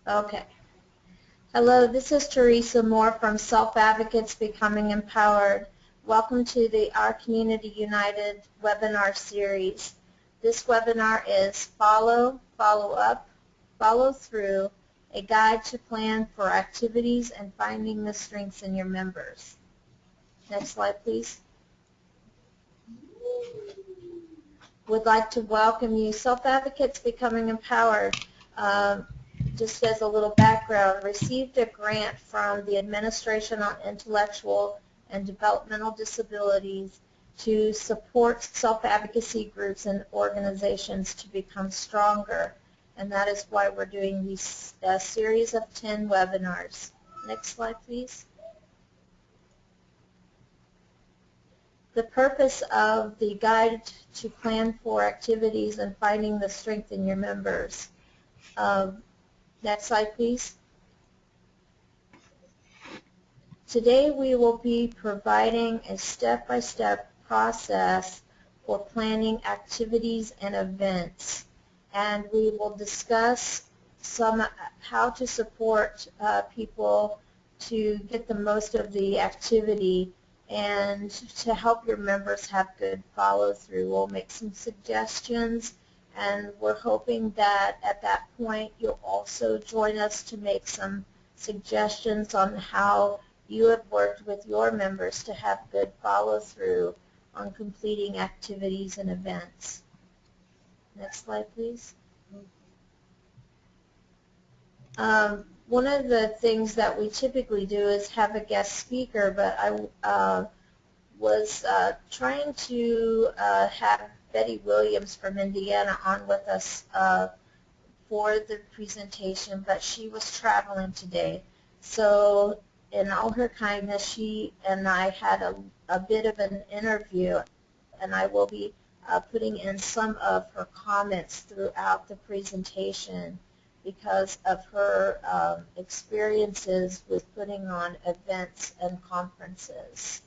Okay. Hello, this is Teresa Moore from Self Advocates Becoming Empowered. Welcome to the Our Community United webinar series. This webinar is Follow, Follow Up, Follow Through, a guide to plan for activities and finding the strengths in your members. Next slide, please. Would like to welcome you. Self Advocates Becoming Empowered. Just as a little background, received a grant from the Administration on Intellectual and Developmental Disabilities to support self-advocacy groups and organizations to become stronger. And that is why we're doing these series of 10 webinars. Next slide, please. The purpose of the guide to plan for activities and finding the strength in your members. Next slide, please. Today we will be providing a step-by-step process for planning activities and events, and we will discuss how to support people to get the most of the activity and to help your members have good follow-through. We'll make some suggestions, and we're hoping that at that point you'll also join us to make some suggestions on how you have worked with your members to have good follow-through on completing activities and events. Next slide, please. One of the things that we typically do is have a guest speaker, but I was trying to have Betty Williams from Indiana on with us for the presentation, but she was traveling today. So in all her kindness, she and I had a bit of an interview, and I will be putting in some of her comments throughout the presentation because of her experiences with putting on events and conferences.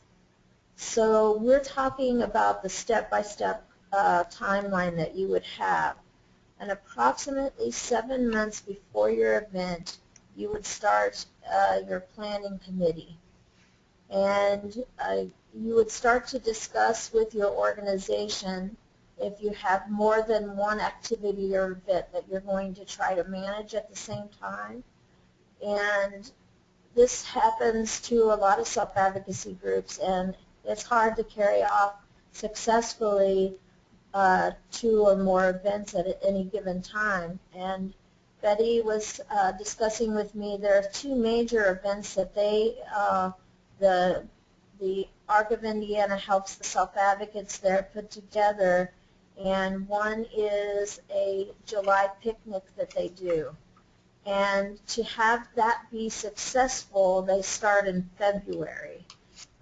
So we're talking about the step-by-step timeline that you would have. And approximately 7 months before your event, you would start your planning committee. And you would start to discuss with your organization if you have more than one activity or event that you're going to try to manage at the same time. And this happens to a lot of self-advocacy groups, and it's hard to carry off successfully 2 or more events at any given time. And Betty was discussing with me there are 2 major events that the Arc of Indiana helps the self-advocates there put together, and one is a July picnic that they do. And to have that be successful, they start in February.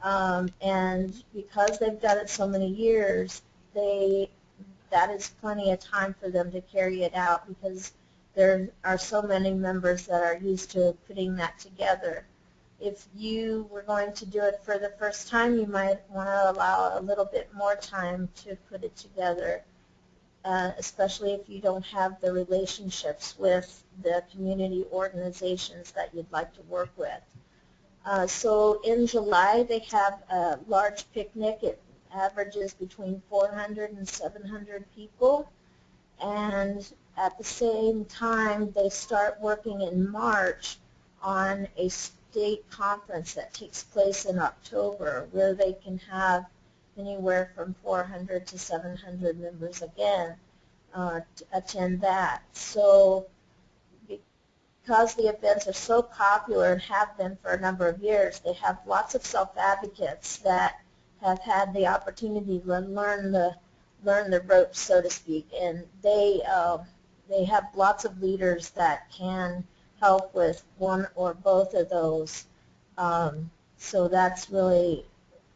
And because they've done it so many years, that is plenty of time for them to carry it out because there are so many members that are used to putting that together. If you were going to do it for the first time, you might want to allow a little bit more time to put it together, especially if you don't have the relationships with the community organizations that you'd like to work with. So in July, they have a large picnic. It averages between 400 and 700 people. And at the same time, they start working in March on a state conference that takes place in October where they can have anywhere from 400 to 700 members again to attend that. So because the events are so popular and have been for a number of years, they have lots of self-advocates that have had the opportunity to learn the ropes, so to speak, and they have lots of leaders that can help with one or both of those. So that's really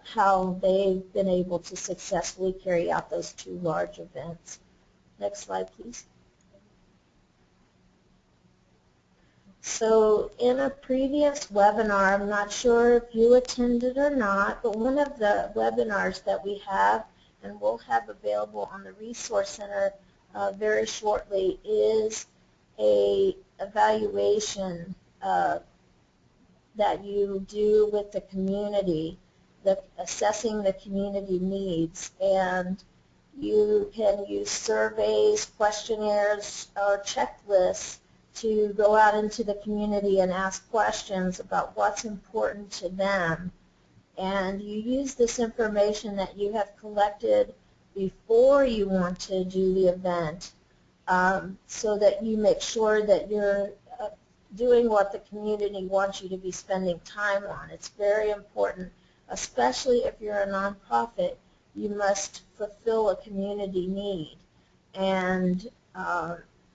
how they've been able to successfully carry out those 2 large events. Next slide, please. So in a previous webinar, I'm not sure if you attended or not, but one of the webinars that we have and we'll have available on the Resource Center very shortly is a evaluation that you do with the community, assessing the community needs, and you can use surveys, questionnaires, or checklists to go out into the community and ask questions about what's important to them. And you use this information that you have collected before you want to do the event, so that you make sure that you're doing what the community wants you to be spending time on. It's very important, especially if you're a nonprofit. You must fulfill a community need. And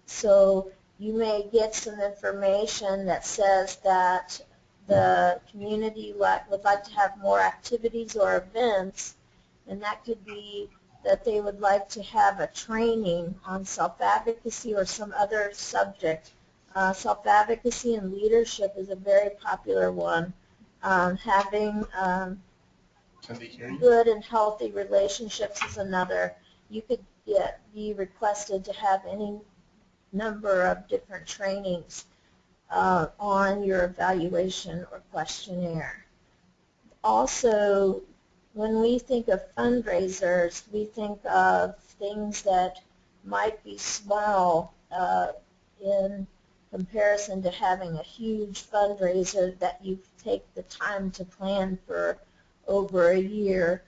so you may get some information that says that the community would like to have more activities or events, and that could be that they would like to have a training on self-advocacy or some other subject. Self-advocacy and leadership is a very popular one. Having good and healthy relationships is another. You could be requested to have any number of different trainings on your evaluation or questionnaire. Also, when we think of fundraisers, we think of things that might be small in comparison to having a huge fundraiser that you take the time to plan for over a year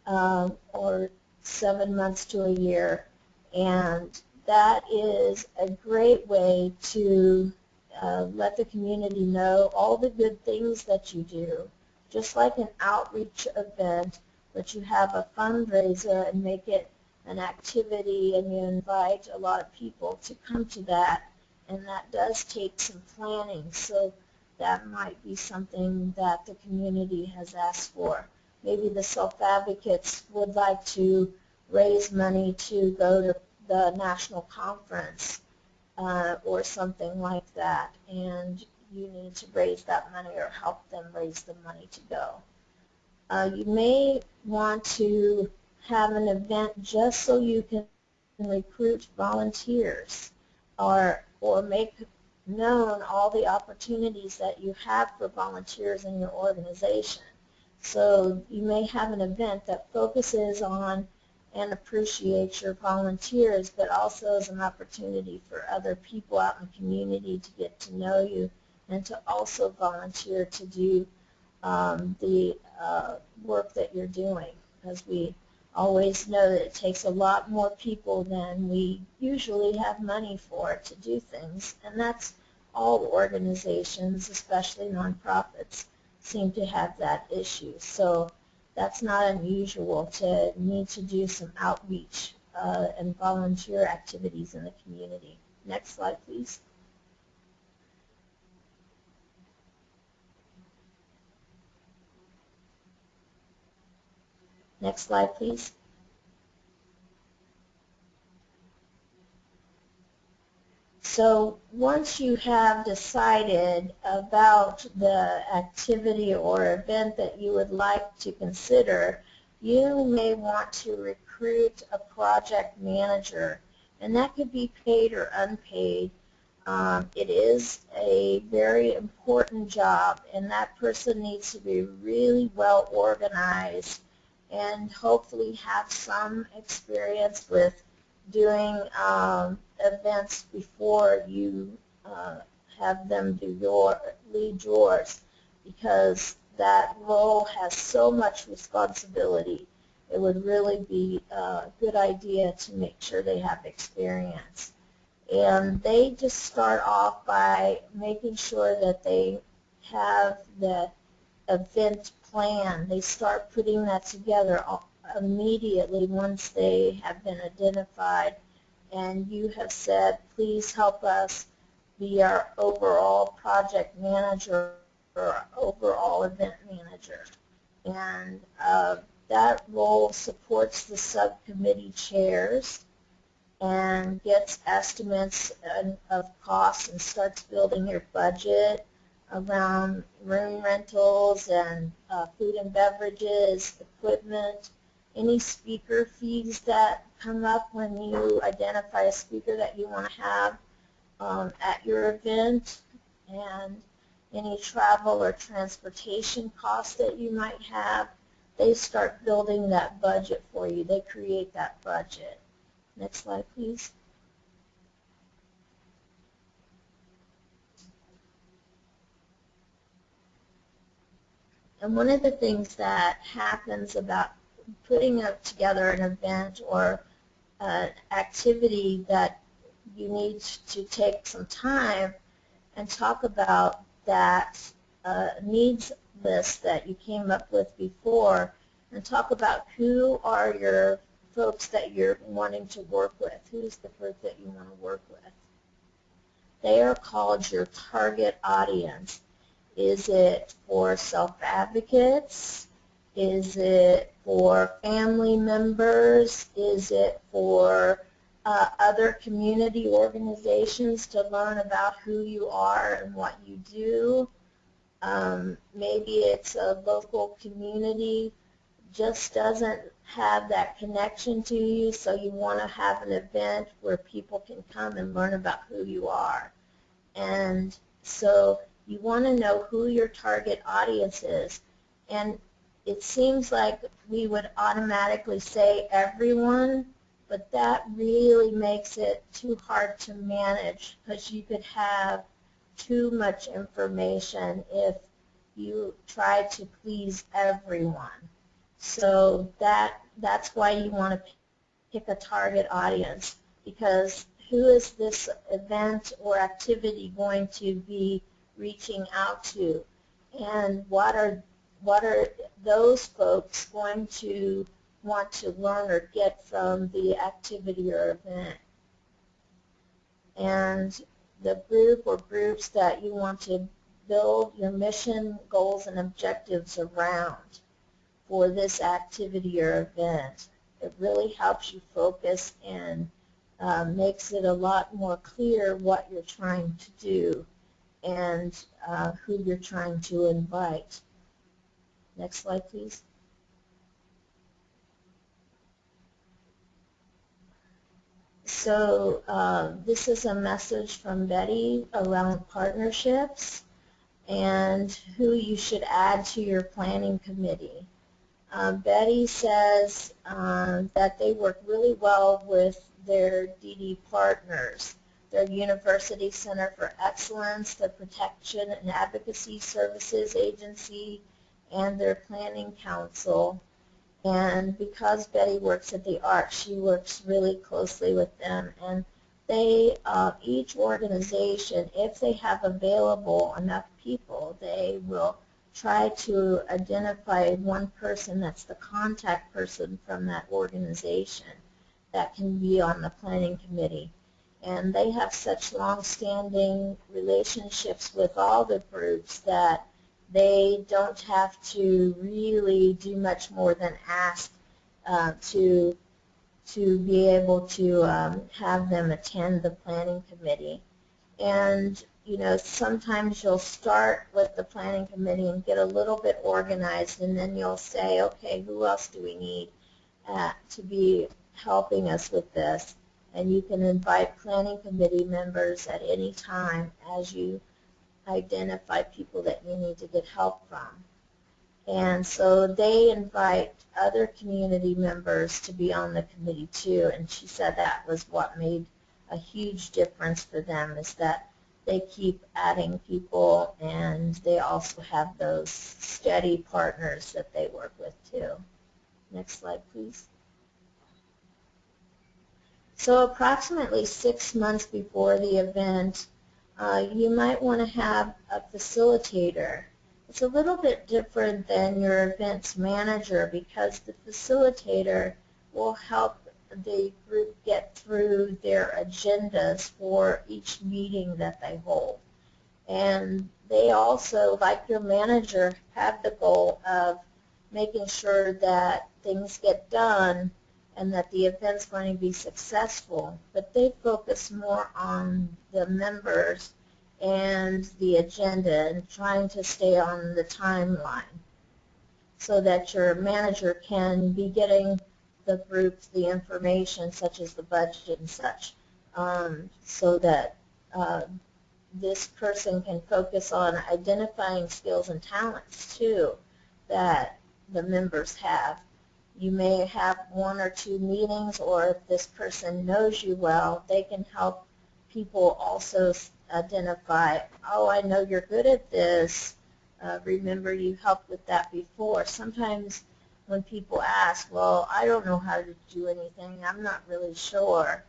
or 7 months to a year. And that is a great way to let the community know all the good things that you do. Just like an outreach event, but you have a fundraiser and make it an activity, and you invite a lot of people to come to that, and that does take some planning. So that might be something that the community has asked for. Maybe the self-advocates would like to raise money to go to the national conference or something like that, and you need to raise that money or help them raise the money to go. You may want to have an event just so you can recruit volunteers or make known all the opportunities that you have for volunteers in your organization. So you may have an event that focuses on and appreciates your volunteers, but also as an opportunity for other people out in the community to get to know you and to also volunteer to do the work that you're doing, because we always know that it takes a lot more people than we usually have money for to do things, and that's all organizations, especially nonprofits, seem to have that issue. So that's not unusual to need to do some outreach and volunteer activities in the community. Next slide, please. Next slide, please. So once you have decided about the activity or event that you would like to consider, you may want to recruit a project manager, and that could be paid or unpaid. It is a very important job, and that person needs to be really well organized and hopefully have some experience with doing events before you have them lead yours, because that role has so much responsibility. It would really be a good idea to make sure they have experience. And they just start off by making sure that they have the event plan. They start putting that together immediately once they have been identified, and you have said, please help us be our overall project manager or overall event manager. And that role supports the subcommittee chairs and gets estimates of costs and starts building your budget around room rentals and food and beverages, equipment, any speaker fees that come up when you identify a speaker that you want to have. at your event, and any travel or transportation costs that you might have, they start building that budget for you. They create that budget. Next slide, please. And one of the things that happens about putting together an event or an activity that you need to take some time and talk about that needs list that you came up with before, and talk about who are your folks that you're wanting to work with. Who's the group that you want to work with? They are called your target audience. Is it for self-advocates? Is it for family members? Is it for other community organizations to learn about who you are and what you do? Maybe it's a local community just doesn't have that connection to you, so you want to have an event where people can come and learn about who you are. And so you want to know who your target audience is. And it seems like we would automatically say everyone, but that really makes it too hard to manage, because you could have too much information if you try to please everyone. So that's why you want to pick a target audience, because who is this event or activity going to be reaching out to, and what are those folks going to want to learn or get from the activity or event. And the group or groups that you want to build your mission, goals, and objectives around for this activity or event. It really helps you focus and makes it a lot more clear what you're trying to do and who you're trying to invite. Next slide, please. So this is a message from Betty around partnerships and who you should add to your planning committee. Betty says that they work really well with their DD partners, their University Center for Excellence, the Protection and Advocacy Services Agency, and their Planning Council. And because Betty works at the ARC, she works really closely with them. And they, each organization, if they have available enough people, they will try to identify one person that's the contact person from that organization that can be on the planning committee. And they have such long-standing relationships with all the groups that they don't have to really do much more than ask to be able to have them attend the planning committee. And you know, sometimes you'll start with the planning committee and get a little bit organized, and then you'll say, okay, who else do we need to be helping us with this? And you can invite planning committee members at any time as you identify people that you need to get help from. And so they invite other community members to be on the committee too, and she said that was what made a huge difference for them, is that they keep adding people, and they also have those steady partners that they work with too. Next slide, please. So approximately 6 months before the event, you might want to have a facilitator. It's a little bit different than your events manager, because the facilitator will help the group get through their agendas for each meeting that they hold. And they also, like your manager, have the goal of making sure that things get done and that the event's going to be successful. But they focus more on the members and the agenda and trying to stay on the timeline so that your manager can be getting the group the information, such as the budget and such, so that uh, this person can focus on identifying skills and talents too that the members have. You may have 1 or 2 meetings, or if this person knows you well, they can help people also identify, oh, I know you're good at this. Remember you helped with that before. Sometimes when people ask, well, I don't know how to do anything, I'm not really sure.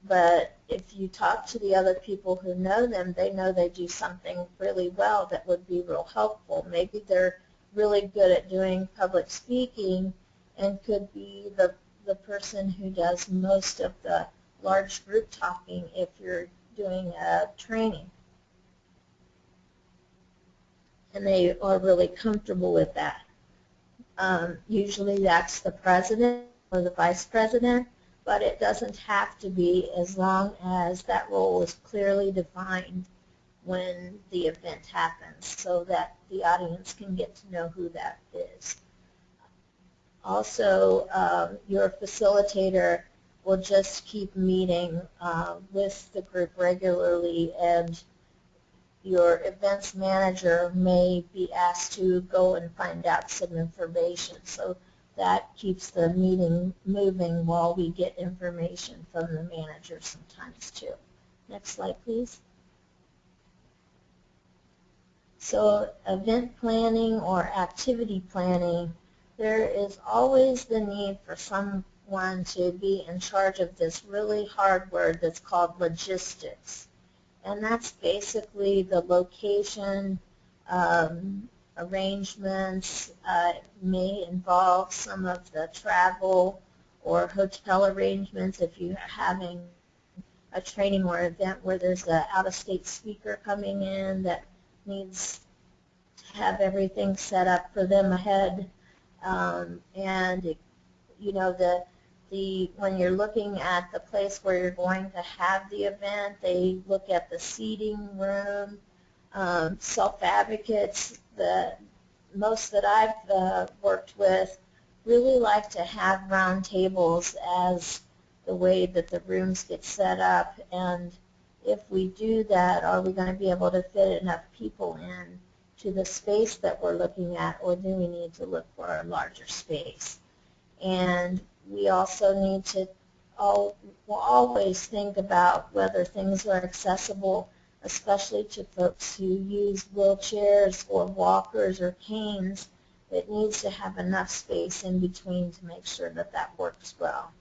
But if you talk to the other people who know them, they know they do something really well that would be real helpful. Maybe they're really good at doing public speaking and could be the person who does most of the large group talking if you're doing a training. And they are really comfortable with that. Usually that's the president or the vice president, but it doesn't have to be, as long as that role is clearly defined when the event happens, so that the audience can get to know who that is. Also, your facilitator will just keep meeting with the group regularly, and your events manager may be asked to go and find out some information. So that keeps the meeting moving while we get information from the manager sometimes too. Next slide, please. So event planning or activity planning, there is always the need for someone to be in charge of this really hard word that's called logistics. And that's basically the location arrangements. May involve some of the travel or hotel arrangements if you're having a training or event where there's an out-of-state speaker coming in that needs to have everything set up for them ahead. And you know, when you're looking at the place where you're going to have the event, they look at the seating room. Self-advocates, most that I've worked with, really like to have round tables as the way that the rooms get set up. And if we do that, are we going to be able to fit enough people in to the space that we're looking at, or do we need to look for a larger space? And we also need to we'll always think about whether things are accessible, especially to folks who use wheelchairs or walkers or canes. It needs to have enough space in between to make sure that that works well.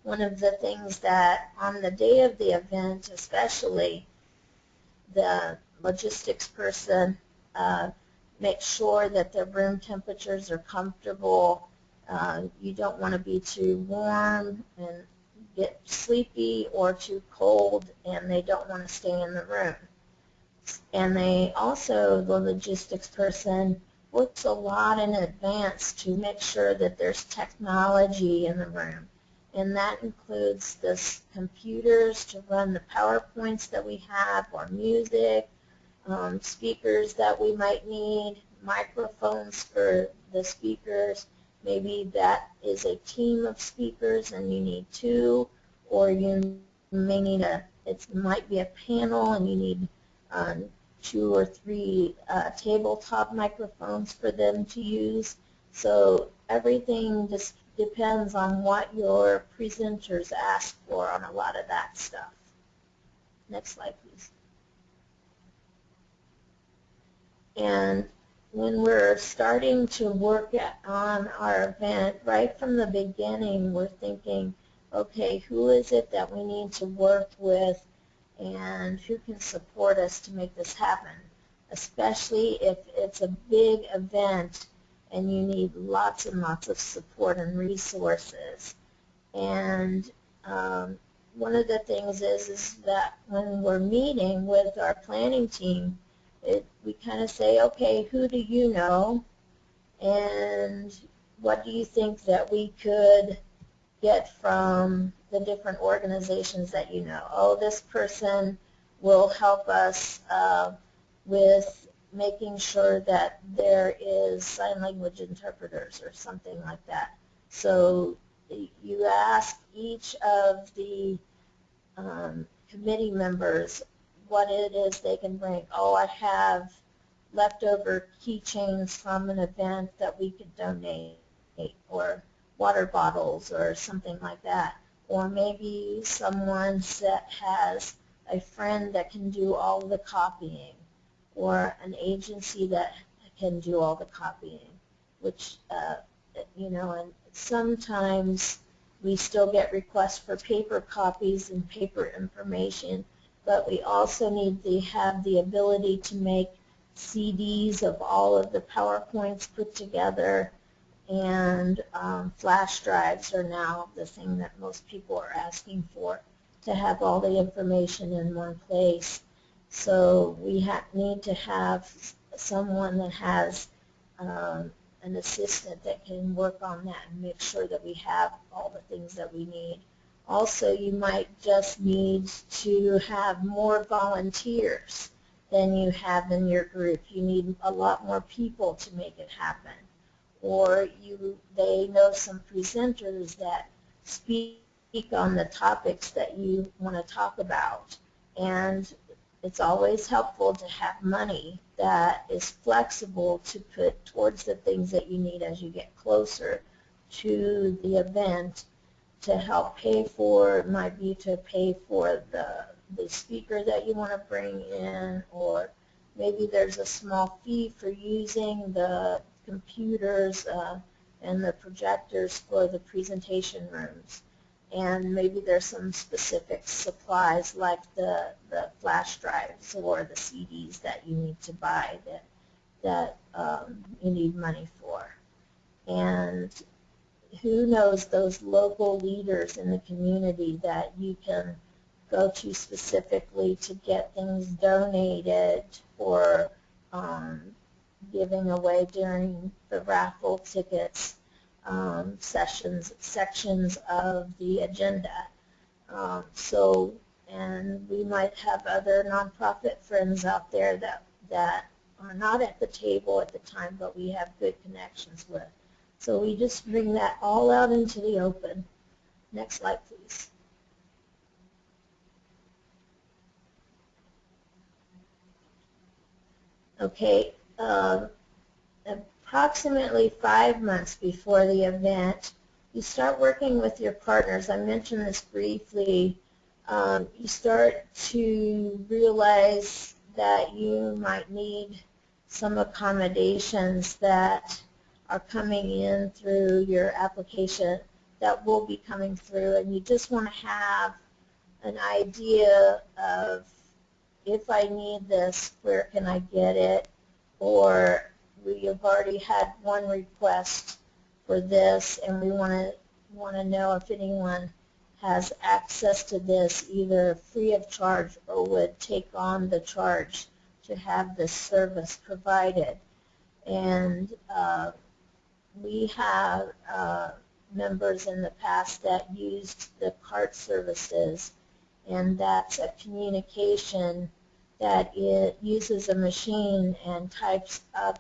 One of the things that on the day of the event, especially, the logistics person makes sure that the room temperatures are comfortable. You don't want to be too warm and get sleepy, or too cold and they don't want to stay in the room. And they also, the logistics person, works a lot in advance to make sure that there's technology in the room. And that includes the computers to run the PowerPoints that we have, or music, speakers that we might need, microphones for the speakers. Maybe that is a team of speakers and you need 2, or you may need it might be a panel and you need 2 or 3 tabletop microphones for them to use. So everything just depends on what your presenters ask for on a lot of that stuff. Next slide, please. And when we're starting to work on our event, right from the beginning, we're thinking, okay, who is it that we need to work with and who can support us to make this happen, especially if it's a big event and you need lots and lots of support and resources. And one of the things is that when we're meeting with our planning team, we kind of say, okay, who do you know, and what do you think that we could get from the different organizations that you know? Oh, this person will help us with making sure that there is sign language interpreters or something like that. So you ask each of the committee members what it is they can bring. Oh, I have leftover keychains from an event that we could donate, or water bottles or something like that. Or maybe someone that has a friend that can do all the copying, or an agency that can do all the copying, which, and sometimes we still get requests for paper copies and paper information, but we also need to have the ability to make CDs of all of the PowerPoints put together, and flash drives are now the thing that most people are asking for, to have all the information in one place. So we need to have someone that has an assistant that can work on that and make sure that we have all the things that we need. Also, you might just need to have more volunteers than you have in your group. You need a lot more people to make it happen. Or they know some presenters that speak on the topics that you want to talk about. And it's always helpful to have money that is flexible to put towards the things that you need as you get closer to the event, to help pay for. It might be to pay for the speaker that you want to bring in, or maybe there's a small fee for using the computers and the projectors for the presentation rooms. And maybe there's some specific supplies like the flash drives or the CDs that you need to buy that you need money for. And who knows, those local leaders in the community that you can go to specifically to get things donated or giving away during the raffle tickets sections of the agenda. And we might have other nonprofit friends out there that are not at the table at the time, but we have good connections with. So we just bring that all out into the open. Next slide, please. Okay, approximately 5 months before the event, you start working with your partners. I mentioned this briefly. You start to realize that you might need some accommodations that are coming in through your application, that will be coming through, and you just want to have an idea of, if I need this, where can I get it? Or we have already had one request for this, and we want to know if anyone has access to this, either free of charge or would take on the charge to have this service provided. And we have members in the past that used the cart services, and that's a communication that it uses a machine and types up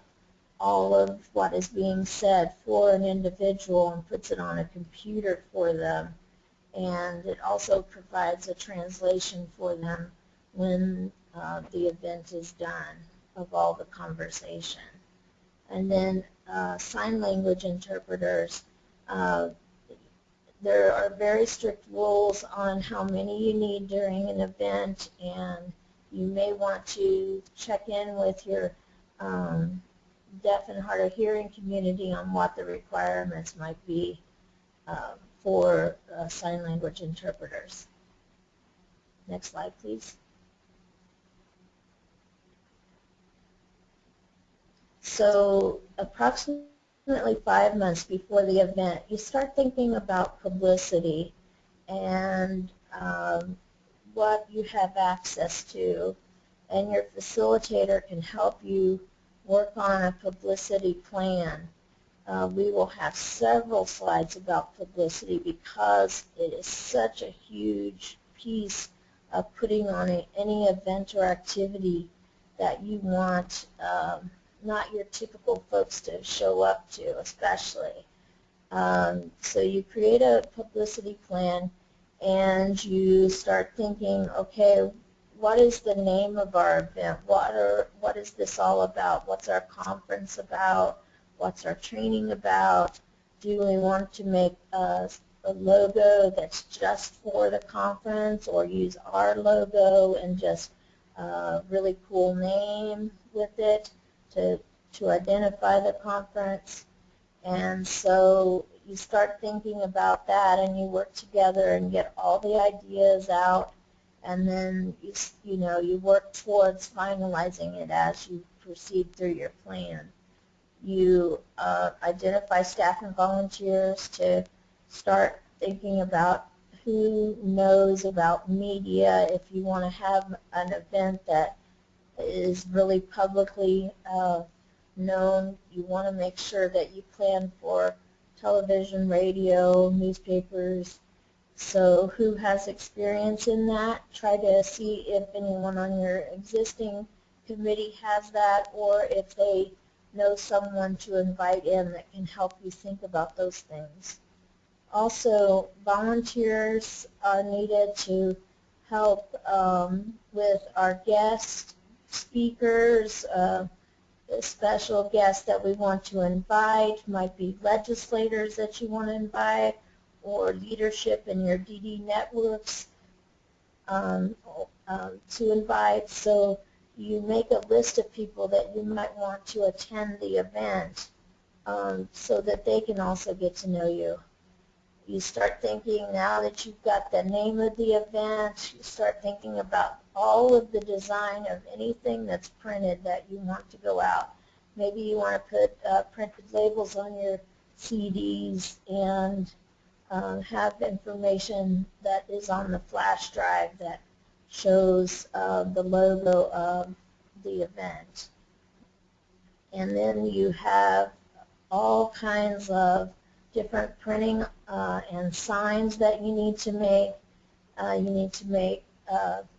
all of what is being said for an individual and puts it on a computer for them. And it also provides a translation for them when the event is done of all the conversation. And then sign language interpreters. There are very strict rules on how many you need during an event, and you may want to check in with your deaf and hard of hearing community on what the requirements might be for sign language interpreters. Next slide, please. So approximately 5 months before the event, you start thinking about publicity and what you have access to, and your facilitator can help you work on a publicity plan. We will have several slides about publicity because it is such a huge piece of putting on any event or activity that you want not your typical folks to show up to, especially. So you create a publicity plan, and you start thinking, okay, what is the name of our event? What is this all about? What's our conference about? What's our training about? Do we want to make a logo that's just for the conference, or use our logo and just a really cool name with it to identify the conference? And so you start thinking about that, and you work together and get all the ideas out, and then you work towards finalizing it as you proceed through your plan. You identify staff and volunteers to start thinking about who knows about media. If you want to have an event that is really publicly known, you want to make sure that you plan for television, radio, newspapers. So who has experience in that? Try to see if anyone on your existing committee has that, or if they know someone to invite in that can help you think about those things. Also, volunteers are needed to help with our guest speakers, special guests that we want to invite. Might be legislators that you want to invite, or leadership in your DD networks to invite. So you make a list of people that you might want to attend the event so that they can also get to know you. You start thinking, now that you've got the name of the event, you start thinking about all of the design of anything that's printed that you want to go out. Maybe you want to put printed labels on your CDs and have information that is on the flash drive that shows the logo of the event. And then you have all kinds of different printing and signs that you need to make. You need to make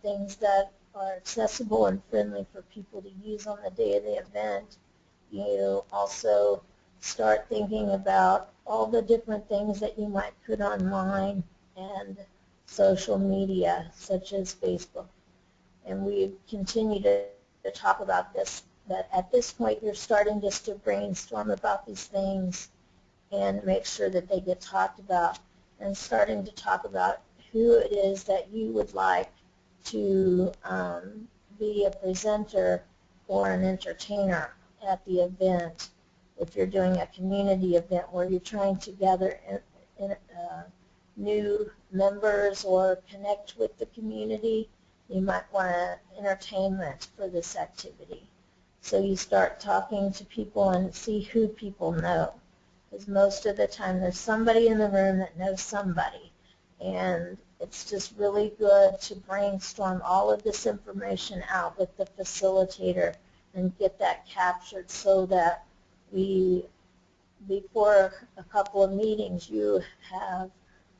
things that are accessible and friendly for people to use on the day of the event. You also start thinking about all the different things that you might put online and social media, such as Facebook. And we continue to talk about this, that at this point you're starting just to brainstorm about these things and make sure that they get talked about, and starting to talk about who it is that you would like to be a presenter or an entertainer at the event. If you're doing a community event where you're trying to gather new members or connect with the community, you might want entertainment for this activity. So you start talking to people and see who people know, because most of the time there's somebody in the room that knows somebody, and it's just really good to brainstorm all of this information out with the facilitator and get that captured so that before a couple of meetings, you have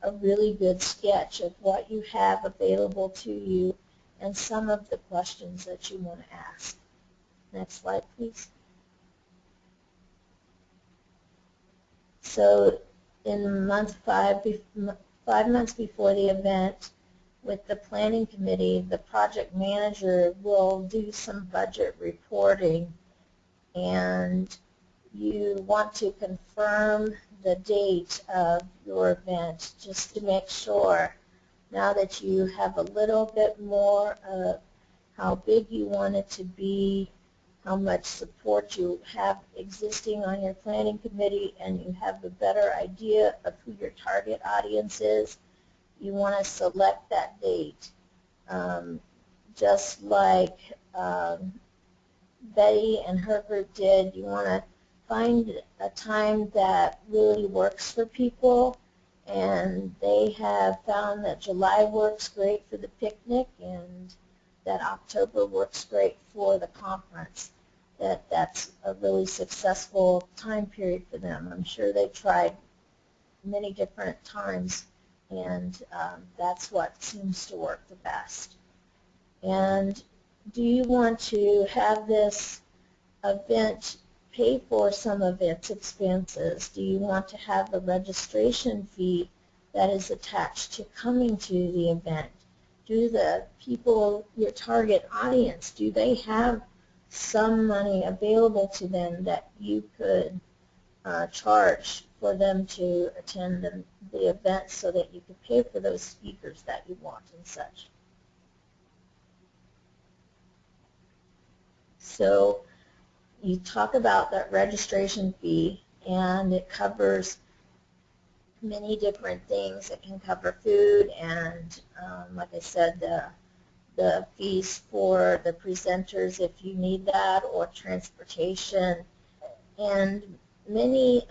a really good sketch of what you have available to you and some of the questions that you want to ask. Next slide, please. So in month 5 months before the event, with the planning committee, the project manager will do some budget reporting, and you want to confirm the date of your event just to make sure, now that you have a little bit more of how big you want it to be, how much support you have existing on your planning committee, and you have a better idea of who your target audience is, you want to select that date. Just like Betty and her group did, you want to find a time that really works for people, and they have found that July works great for the picnic and that October works great for the conference. That's a really successful time period for them. I'm sure they tried many different times, and that's what seems to work the best. And do you want to have this event pay for some of its expenses? Do you want to have a registration fee that is attached to coming to the event? Do the people, your target audience, do they have some money available to them that you could charge for them to attend the event so that you could pay for those speakers that you want and such? So you talk about that registration fee, and it covers many different things. It can cover food and, like I said, the fees for the presenters if you need that, or transportation. And many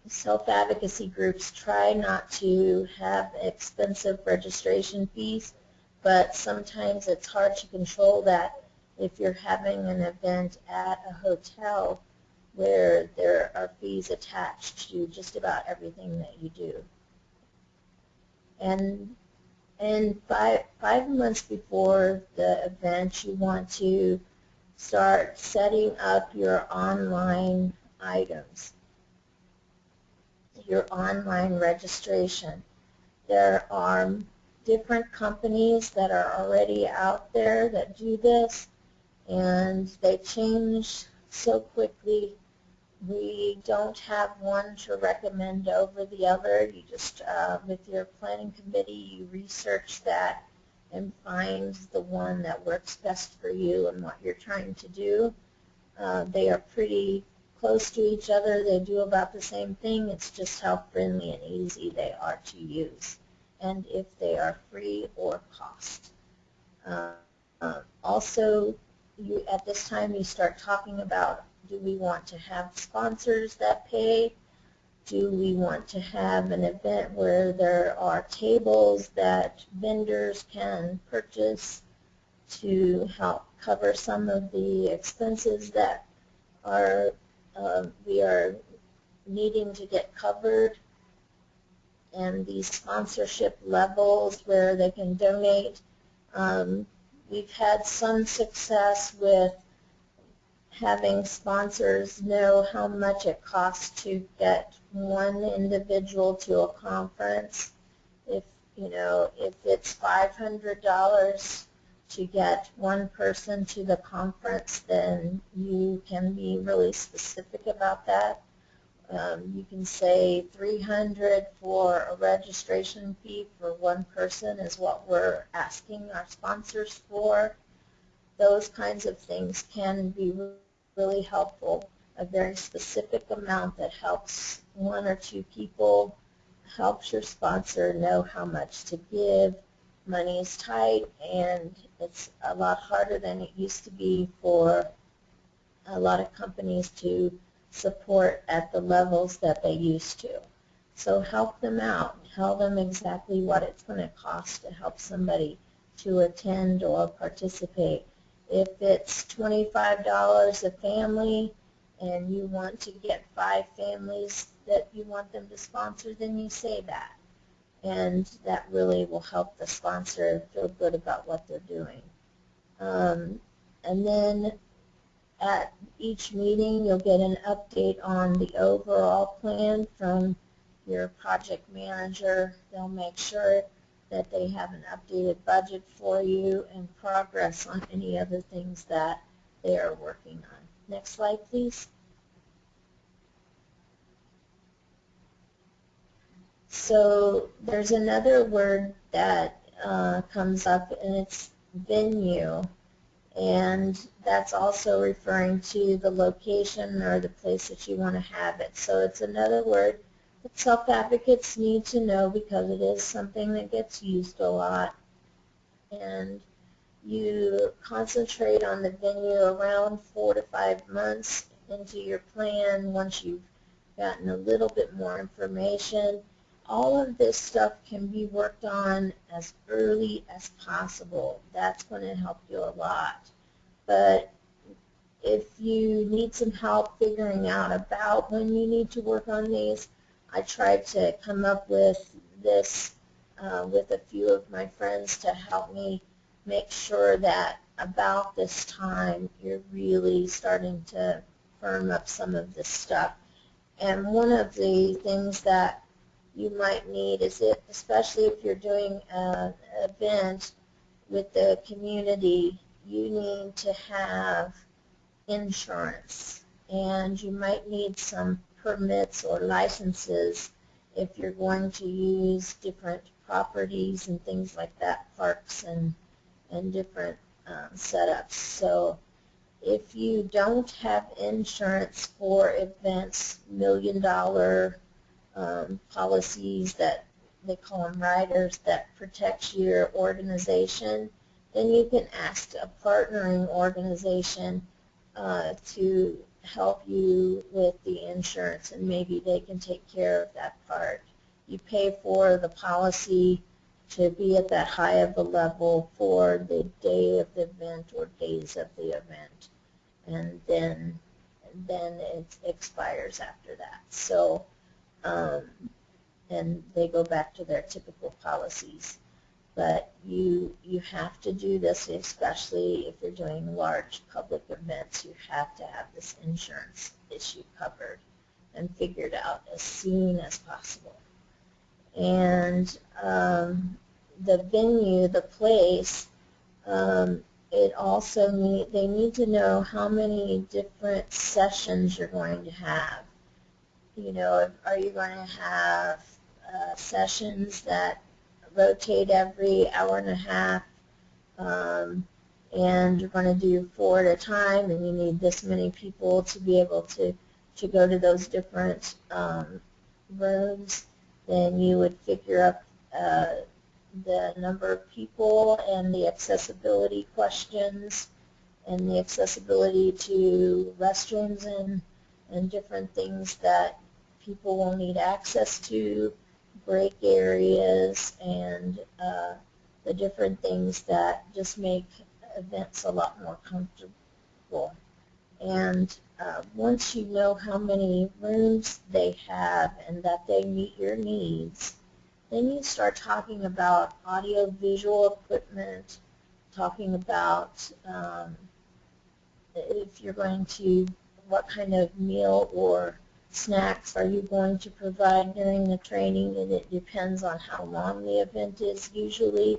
self-advocacy groups try not to have expensive registration fees, but sometimes it's hard to control that if you're having an event at a hotel where there are fees attached to just about everything that you do. And 5 months before the event, you want to start setting up your online items, your online registration. There are different companies that are already out there that do this, and they change so quickly. We don't have one to recommend over the other. You just, with your planning committee, you research that and find the one that works best for you and what you're trying to do. They are pretty close to each other. They do about the same thing. It's just how friendly and easy they are to use, and if they are free or cost. Also, at this time you start talking about, do we want to have sponsors that pay? Do we want to have an event where there are tables that vendors can purchase to help cover some of the expenses that we are needing to get covered? And these sponsorship levels where they can donate. We've had some success with having sponsors know how much it costs to get one individual to a conference. If it's $500 to get one person to the conference, then you can be really specific about that. You can say $300 for a registration fee for one person is what we're asking our sponsors for. Those kinds of things can be really helpful. A very specific amount that helps one or two people, helps your sponsor know how much to give. Money is tight, and it's a lot harder than it used to be for a lot of companies to support at the levels that they used to. So help them out. Tell them exactly what it's going to cost to help somebody to attend or participate. If it's $25 a family and you want to get 5 families that you want them to sponsor, then you say that. And that really will help the sponsor feel good about what they're doing. And then at each meeting, you'll get an update on the overall plan from your project manager. They'll make sure that they have an updated budget for you and progress on any other things that they are working on. Next slide, please. So there's another word that comes up, and it's venue. And that's also referring to the location or the place that you want to have it. So it's another word that self-advocates need to know because it is something that gets used a lot. And you concentrate on the venue around 4 to 5 months into your plan once you've gotten a little bit more information. All of this stuff can be worked on as early as possible. That's going to help you a lot. But if you need some help figuring out about when you need to work on these, I tried to come up with this with a few of my friends to help me make sure that about this time you're really starting to firm up some of this stuff. And one of the things that you might need is it, especially if you're doing an event with the community, you need to have insurance, and you might need some permits or licenses if you're going to use different properties and things like that, parks and different setups. So if you don't have insurance for events, $1 million policies that they call them riders that protects your organization, then you can ask a partnering organization to help you with the insurance, and maybe they can take care of that part. You pay for the policy to be at that high of a level for the day of the event or days of the event, and then it expires after that. So and they go back to their typical policies. But you have to do this, especially if you're doing large public events. You have to have this insurance issue covered and figured out as soon as possible. And the venue, the place, it also they need to know how many different sessions you're going to have. You know, are you going to have sessions that rotate every hour and a half, and you're going to do 4 at a time, and you need this many people to be able to go to those different rooms? Then you would figure up the number of people and the accessibility questions and the accessibility to restrooms and different things that people will need access to, break areas, and the different things that just make events a lot more comfortable. And once you know how many rooms they have and that they meet your needs, then you start talking about audio-visual equipment, talking about if you're going to, what kind of meal or snacks are you going to provide during the training, and it depends on how long the event is usually.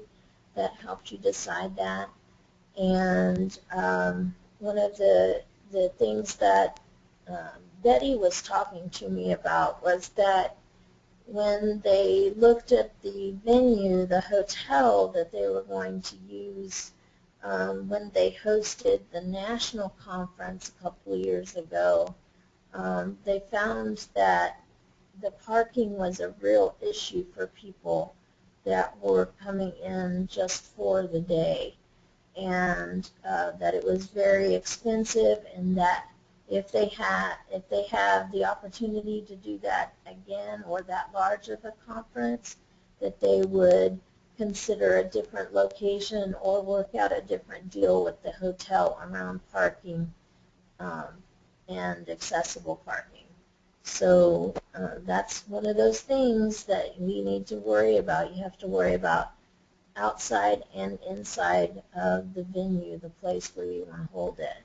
That helps you decide that. And one of the things that Betty was talking to me about was that when they looked at the venue, the hotel that they were going to use when they hosted the national conference a couple of years ago, they found that the parking was a real issue for people that were coming in just for the day, and that it was very expensive, and that if they have the opportunity to do that again, or that large of a conference, that they would consider a different location or work out a different deal with the hotel around parking and accessible parking. So that's one of those things that we need to worry about. You have to worry about outside and inside of the venue, the place where you want to hold it.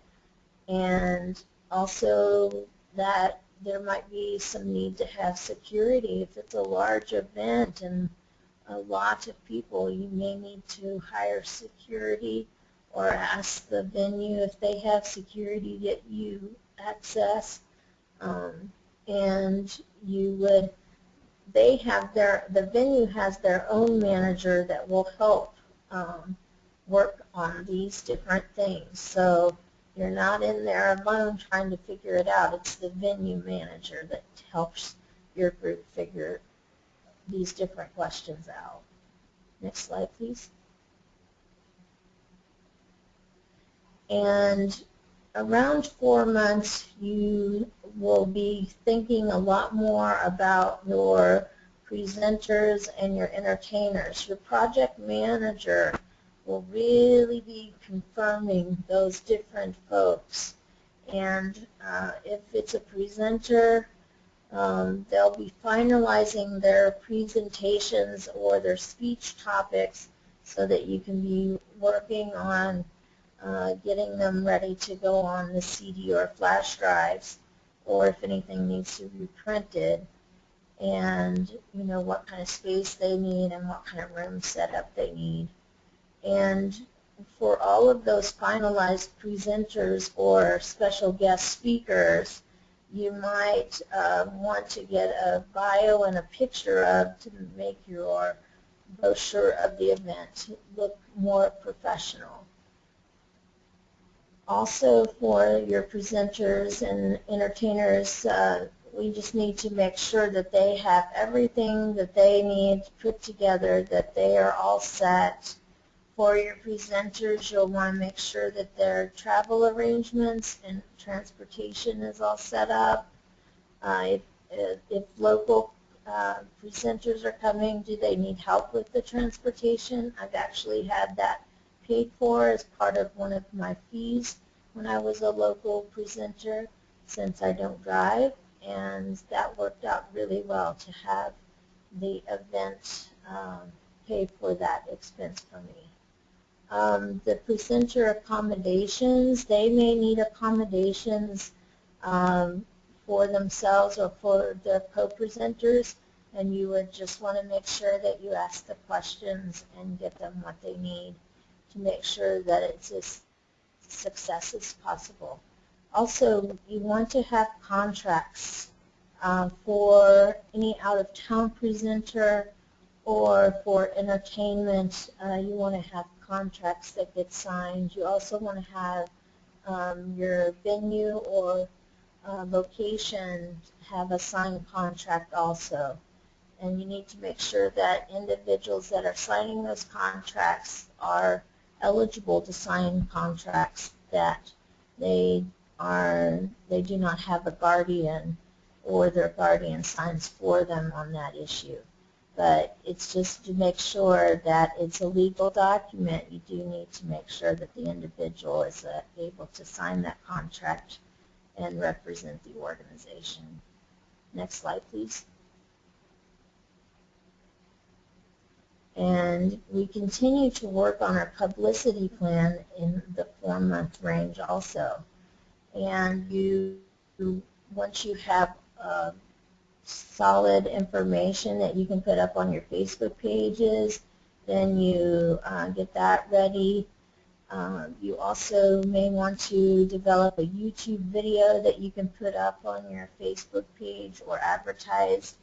And also that there might be some need to have security. If it's a large event and a lot of people, you may need to hire security or ask the venue if they have security that you access. And you would, the venue has their own manager that will help work on these different things. So you're not in there alone trying to figure it out. It's the venue manager that helps your group figure these different questions out. Next slide, please. And around 4 months, you will be thinking a lot more about your presenters and your entertainers. Your project manager will really be confirming those different folks. And if it's a presenter, they'll be finalizing their presentations or their speech topics so that you can be working on getting them ready to go on the CD or flash drives, or if anything needs to be printed. and what kind of space they need and what kind of room setup they need. And for all of those finalized presenters or special guest speakers, you might want to get a bio and a picture of to make your brochure of the event look more professional. Also, for your presenters and entertainers, we just need to make sure that they have everything that they need put together, that they are all set. For your presenters, you'll want to make sure that their travel arrangements and transportation is all set up. If local presenters are coming, do they need help with the transportation? I've actually had that paid for as part of one of my fees when I was a local presenter, since I don't drive, and that worked out really well to have the event pay for that expense for me. The presenter accommodations, they may need accommodations for themselves or for their co-presenters, and you would just want to make sure that you ask the questions and get them what they need to make sure that it's as success as possible. Also, you want to have contracts for any out-of-town presenter or for entertainment. You want to have contracts that get signed. You also want to have your venue or location have a signed contract also. And you need to make sure that individuals that are signing those contracts are eligible to sign contracts, that they do not have a guardian or their guardian signs for them on that issue. But it's just to make sure that it's a legal document. You do need to make sure that the individual is able to sign that contract and represent the organization. Next slide, please. And we continue to work on our publicity plan in the 4-month range also. And once you have solid information that you can put up on your Facebook pages, then you get that ready. You also may want to develop a YouTube video that you can put up on your Facebook page or advertise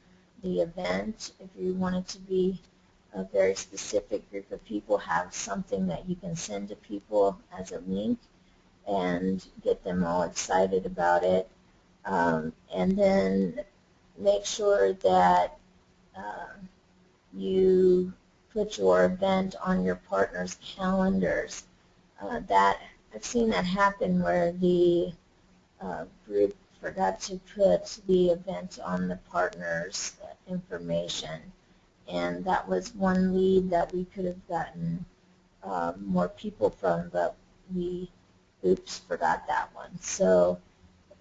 the event. If you want it to be a very specific group of people, have something that you can send to people as a link and get them all excited about it. And then make sure that you put your event on your partners' calendars. I've seen that happen where the group forgot to put the event on the partners' information, and that was one lead that we could have gotten more people from, but we forgot that one. So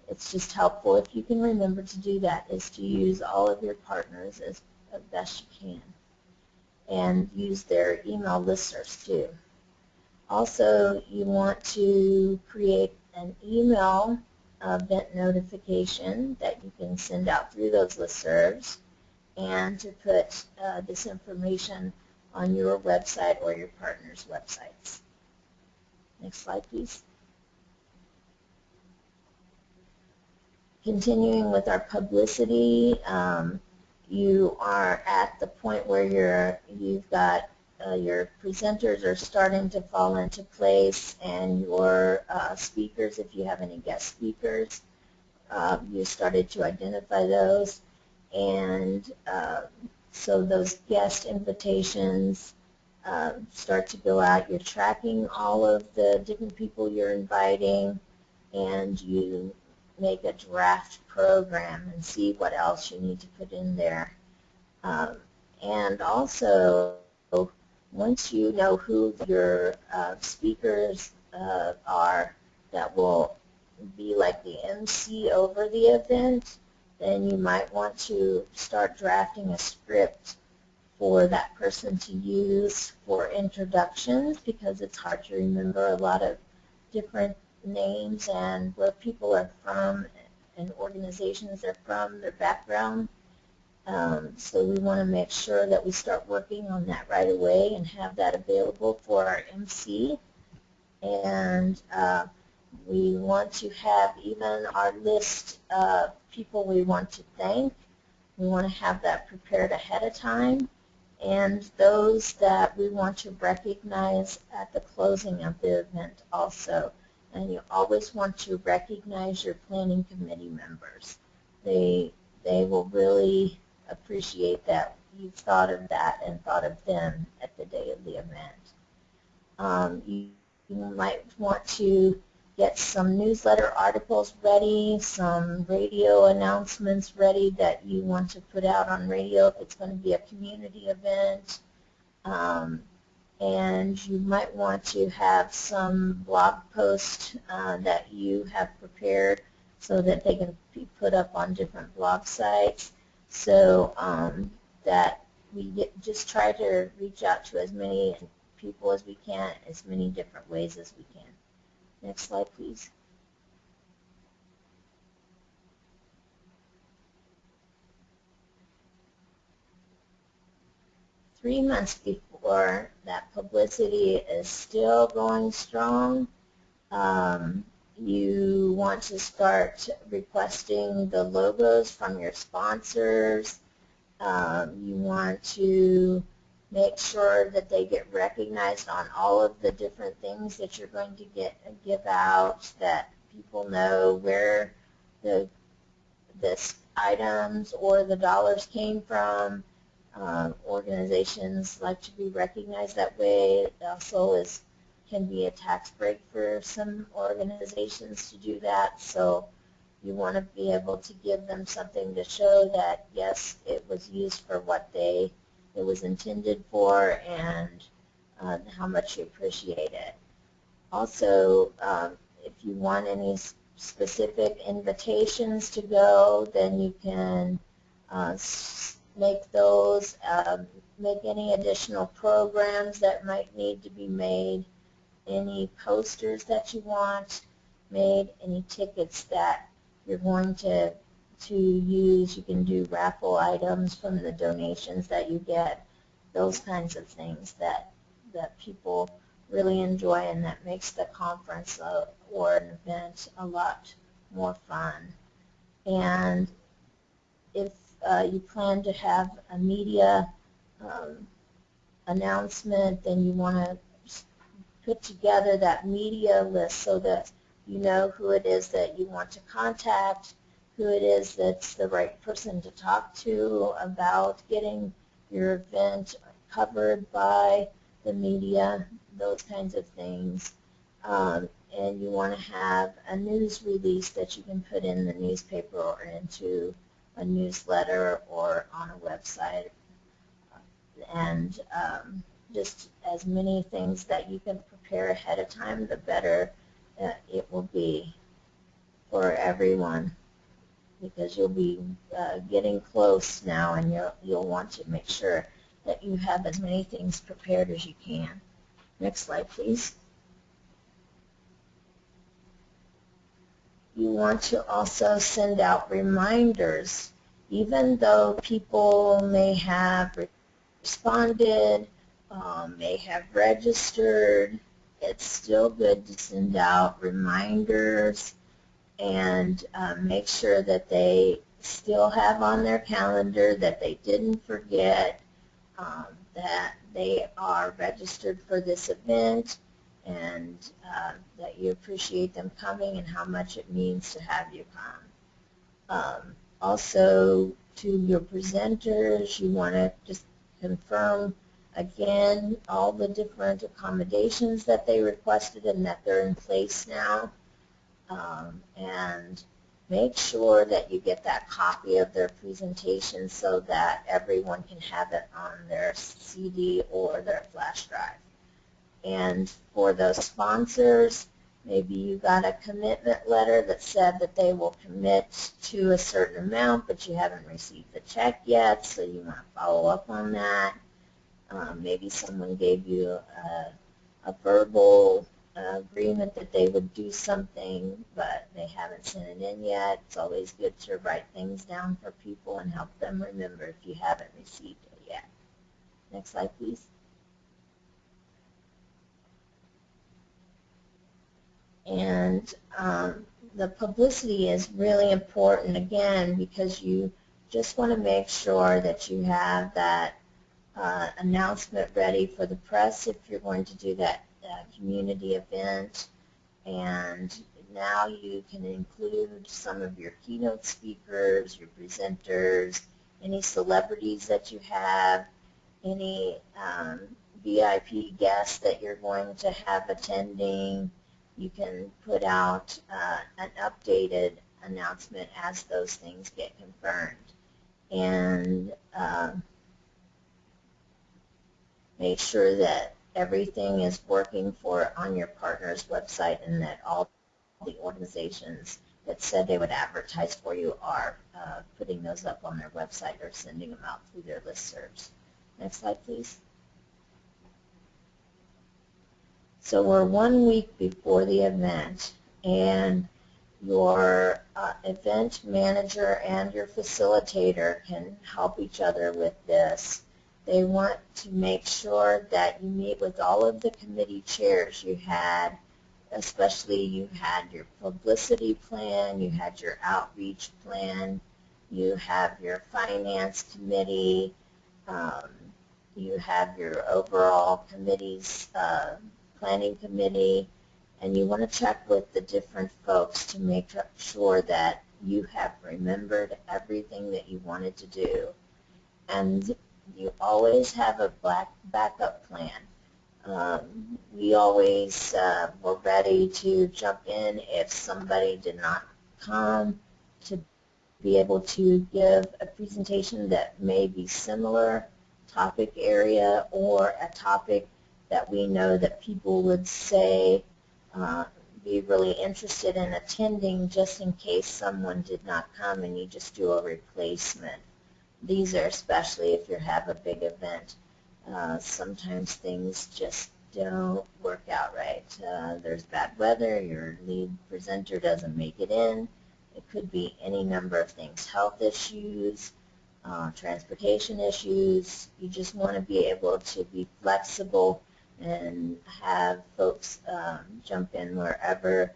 it's just helpful if you can remember to do that, is to use all of your partners as best you can, and use their email listservs too. Also, you want to create an email event notification that you can send out through those listservs, and to put this information on your website or your partners' websites. Next slide, please. Continuing with our publicity, you are at the point where you've got your presenters are starting to fall into place, and your speakers, if you have any guest speakers, you started to identify those, and so those guest invitations start to go out. You're tracking all of the different people you're inviting, and you make a draft program and see what else you need to put in there. And also, once you know who your speakers are that will be like the MC over the event, then you might want to start drafting a script for that person to use for introductions, because it's hard to remember a lot of different names and where people are from and organizations they're from, their background. So we want to make sure that we start working on that right away and have that available for our MC. And we want to have even our list of people we want to thank. We want to have that prepared ahead of time. And those that we want to recognize at the closing of the event also. And you always want to recognize your planning committee members. They will really appreciate that you've thought of that and thought of them at the day of the event. You might want to get some newsletter articles ready, some radio announcements ready that you want to put out on radio if it's going to be a community event. And you might want to have some blog posts that you have prepared so that they can be put up on different blog sites, so that we just try to reach out to as many people as we can, as many different ways as we can. Next slide, please. Three months before, that publicity is still going strong. You want to start requesting the logos from your sponsors. You want to make sure that they get recognized on all of the different things that you're going to give out, that people know where the items or the dollars came from. Organizations like to be recognized that way. It also can be a tax break for some organizations to do that, so you want to be able to give them something to show that, yes, it was used for what it was intended for, and how much you appreciate it. Also, if you want any specific invitations to go, then you can make those, make any additional programs that might need to be made, any posters that you want made, any tickets that you're going to use. You can do raffle items from the donations that you get, those kinds of things that people really enjoy, and that makes the conference or an event a lot more fun. And if you plan to have a media announcement, then you want to put together that media list so that you know who it is that you want to contact, who it is that's the right person to talk to about getting your event covered by the media, those kinds of things. And you want to have a news release that you can put in the newspaper or into a newsletter or on a website, and just as many things that you can prepare ahead of time, the better it will be for everyone, because you'll be getting close now, and you'll want to make sure that you have as many things prepared as you can. Next slide, please. You want to also send out reminders. Even though people may have responded, may have registered, it's still good to send out reminders and make sure that they still have on their calendar that they didn't forget that they are registered for this event, and that you appreciate them coming and how much it means to have you come. Also, to your presenters, you want to just confirm again all the different accommodations that they requested and that they're in place now, and make sure that you get that copy of their presentation so that everyone can have it on their CD or their flash drive. And for those sponsors, maybe you got a commitment letter that said that they will commit to a certain amount, but you haven't received the check yet, so you want to follow up on that. Maybe someone gave you a verbal agreement that they would do something, but they haven't haven't sent it in yet, it's always good to write things down for people and help them remember if you haven't received it yet. Next slide, please. And the publicity is really important, again, because you just want to make sure that you have that announcement ready for the press if you're going to do that community event. And now you can include some of your keynote speakers, your presenters, any celebrities that you have, any VIP guests that you're going to have attending. You can put out an updated announcement as those things get confirmed. And make sure that everything is working on your partner's website, and that all the organizations that said they would advertise for you are putting those up on their website or sending them out through their listservs. Next slide, please. So we're 1 week before the event, and your event manager and your facilitator can help each other with this. They want to make sure that you meet with all of the committee chairs you had, especially you had your publicity plan, you had your outreach plan, you have your finance committee, you have your overall committees, planning committee, and you want to check with the different folks to make sure that you have remembered everything that you wanted to do. And you always have a backup plan. We always were ready to jump in if somebody did not come, to be able to give a presentation that may be similar topic area, or a topic that we know that people would say be really interested in attending, just in case someone did not come and you just do a replacement. These are especially if you have a big event. Sometimes things just don't work out right. There's bad weather, your lead presenter doesn't make it in. It could be any number of things, health issues, transportation issues. You just want to be able to be flexible and have folks jump in wherever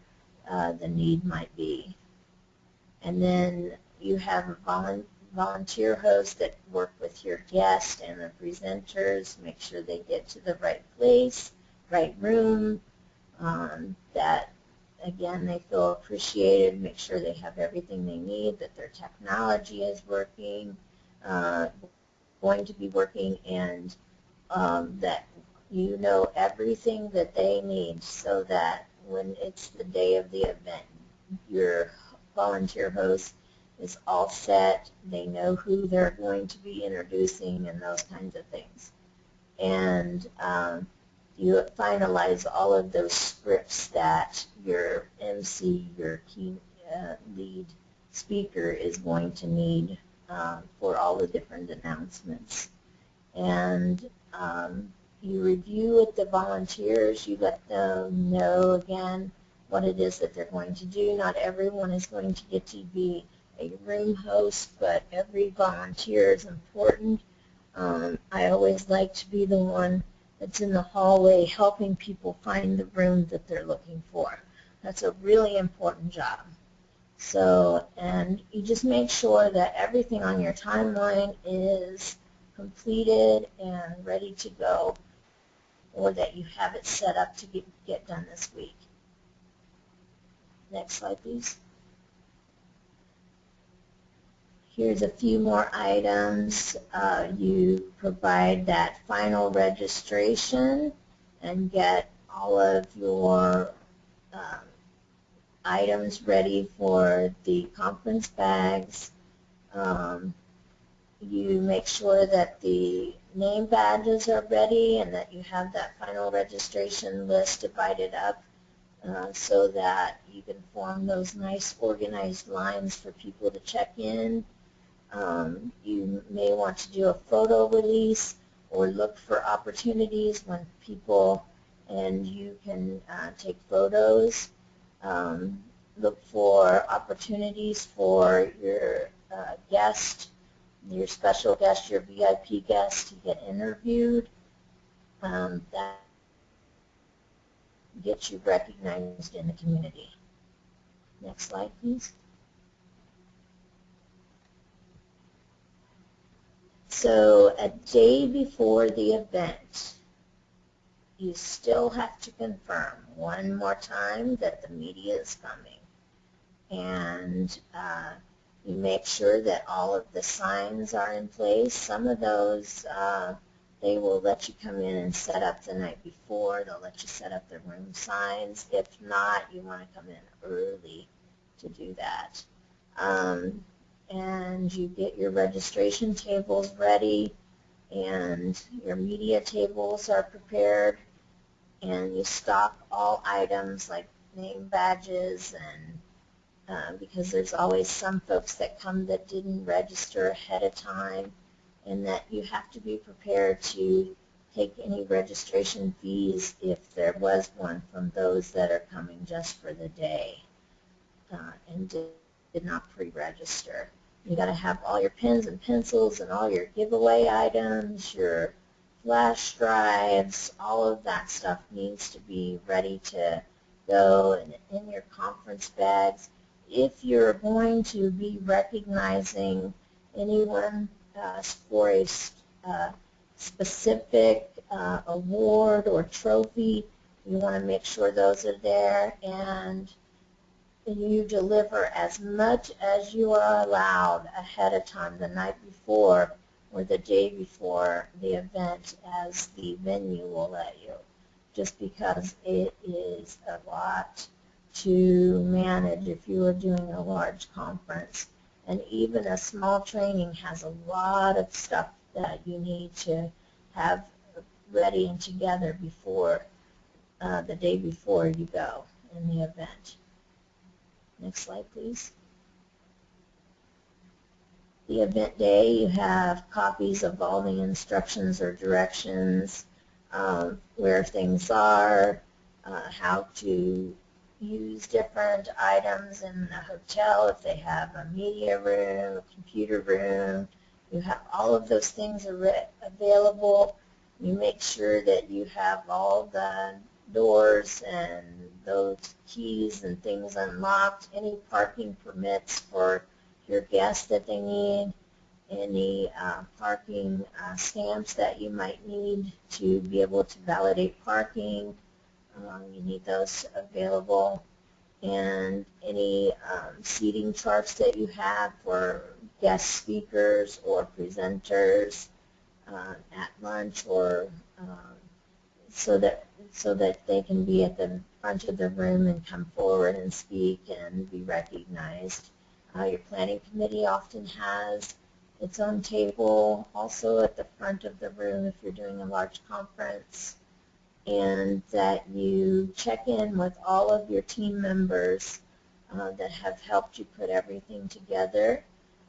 the need might be. And then you have a volunteer hosts that work with your guests and the presenters, make sure they get to the right place, right room, that again they feel appreciated, make sure they have everything they need, that their technology is working, going to be working, and that you know everything that they need, so that when it's the day of the event, your volunteer host is all set, they know who they're going to be introducing and those kinds of things. And you finalize all of those scripts that your MC, your key lead speaker is going to need for all the different announcements. And you review with the volunteers, you let them know again what it is that they're going to do. Not everyone is going to get to be a room host, but every volunteer is important. I always like to be the one that's in the hallway helping people find the room that they're looking for. That's a really important job. So, and you just make sure that everything on your timeline is completed and ready to go, or that you have it set up to get done this week. Next slide, please. Here's a few more items. You provide that final registration and get all of your items ready for the conference bags. You make sure that the name badges are ready and that you have that final registration list divided up so that you can form those nice organized lines for people to check in. You may want to do a photo release or look for opportunities when people and you can take photos. look for opportunities for your guest, your special guest, your VIP guest to get interviewed. That gets you recognized in the community. Next slide, please. So a day before the event, you still have to confirm one more time that the media is coming. And you make sure that all of the signs are in place. Some of those, they will let you come in and set up the night before. They'll let you set up the room signs. If not, you want to come in early to do that. And you get your registration tables ready, and your media tables are prepared, and you stock all items like name badges, and because there's always some folks that come that didn't register ahead of time, and that you have to be prepared to take any registration fees if there was one from those that are coming just for the day and did not pre-register. You got to have all your pens and pencils and all your giveaway items, your flash drives, all of that stuff needs to be ready to go and in your conference bags. If you're going to be recognizing anyone for a specific award or trophy, you want to make sure those are there, and you deliver as much as you are allowed ahead of time, the night before or the day before the event, as the venue will let you, just because it is a lot to manage if you are doing a large conference. And even a small training has a lot of stuff that you need to have ready and together before the day before you go in the event. Next slide, please. The event day, you have copies of all the instructions or directions, where things are, how to use different items in the hotel, if they have a media room, a computer room. You have all of those things available. You make sure that you have all the doors and those keys and things unlocked, any parking permits for your guests that they need, any parking stamps that you might need to be able to validate parking. You need those available, and any seating charts that you have for guest speakers or presenters at lunch, or so that they can be at the front of the room and come forward and speak and be recognized. Your planning committee often has its own table also at the front of the room if you're doing a large conference, and that you check in with all of your team members that have helped you put everything together,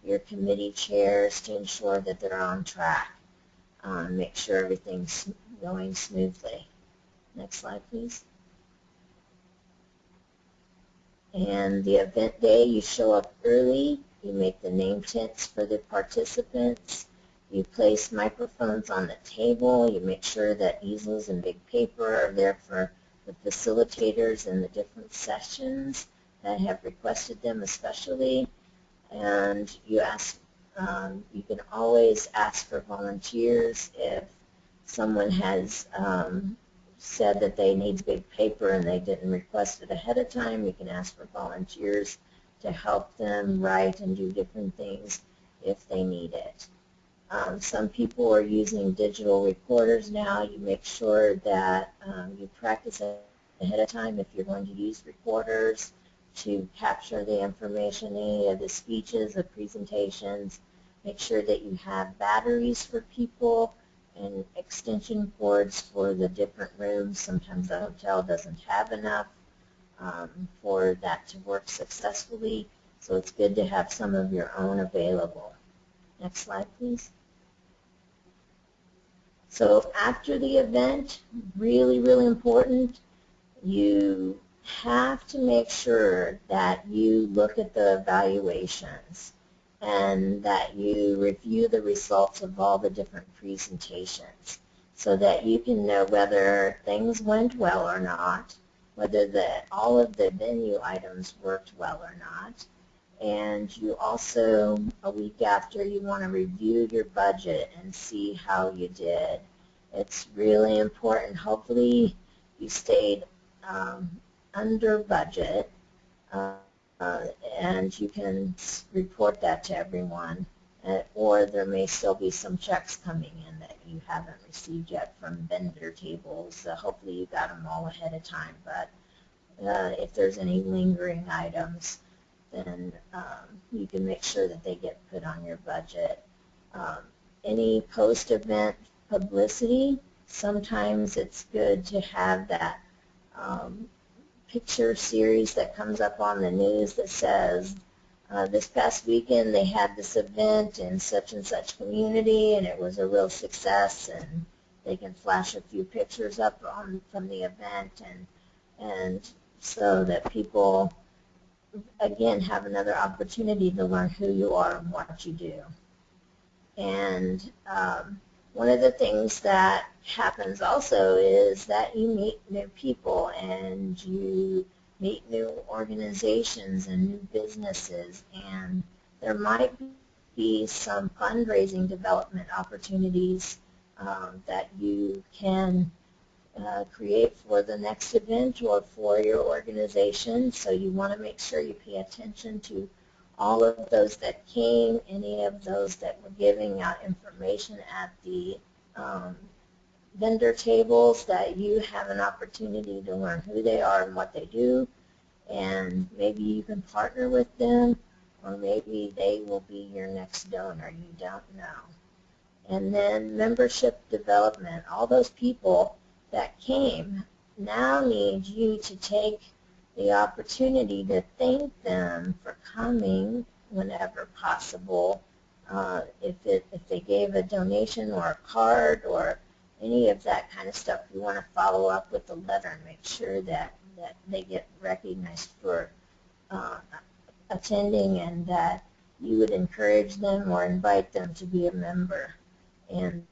your committee chairs, to ensure that they're on track. Make sure everything's going smoothly. Next slide, please. And the event day, you show up early, you make the name tents for the participants, you place microphones on the table, you make sure that easels and big paper are there for the facilitators in the different sessions that have requested them especially, and you ask, you can always ask for volunteers if someone has said that they need big paper and they didn't request it ahead of time. You can ask for volunteers to help them write and do different things if they need it. Some people are using digital recorders now. You make sure that you practice ahead of time if you're going to use recorders to capture the information, any of the speeches, the presentations. Make sure that you have batteries for people and extension cords for the different rooms. Sometimes the hotel doesn't have enough for that to work successfully, so it's good to have some of your own available. Next slide, please. So after the event, really, really important, you have to make sure that you look at the evaluations and that you review the results of all the different presentations so that you can know whether things went well or not, whether all of the venue items worked well or not. And you also, a week after, you want to review your budget and see how you did. It's really important. Hopefully you stayed under budget, and you can report that to everyone. Or there may still be some checks coming in that you haven't received yet from vendor tables. Hopefully you got them all ahead of time, but if there's any lingering items, then you can make sure that they get put on your budget. Any post-event publicity, sometimes it's good to have that picture series that comes up on the news that says, this past weekend they had this event in such and such community and it was a real success, and they can flash a few pictures up from the event, and so that people, again, have another opportunity to learn who you are and what you do. And one of the things that happens also is that you meet new people and you meet new organizations and new businesses, and there might be some fundraising development opportunities that you can create for the next event or for your organization. So you want to make sure you pay attention to all of those that came, any of those that were giving out information at the vendor tables, that you have an opportunity to learn who they are and what they do, and maybe you can partner with them, or maybe they will be your next donor. You don't know. And then membership development. All those people that came now need you to take the opportunity to thank them for coming whenever possible. If they gave a donation or a card or any of that kind of stuff, you want to follow up with a letter and make sure that they get recognized for attending, and that you would encourage them or invite them to be a member, and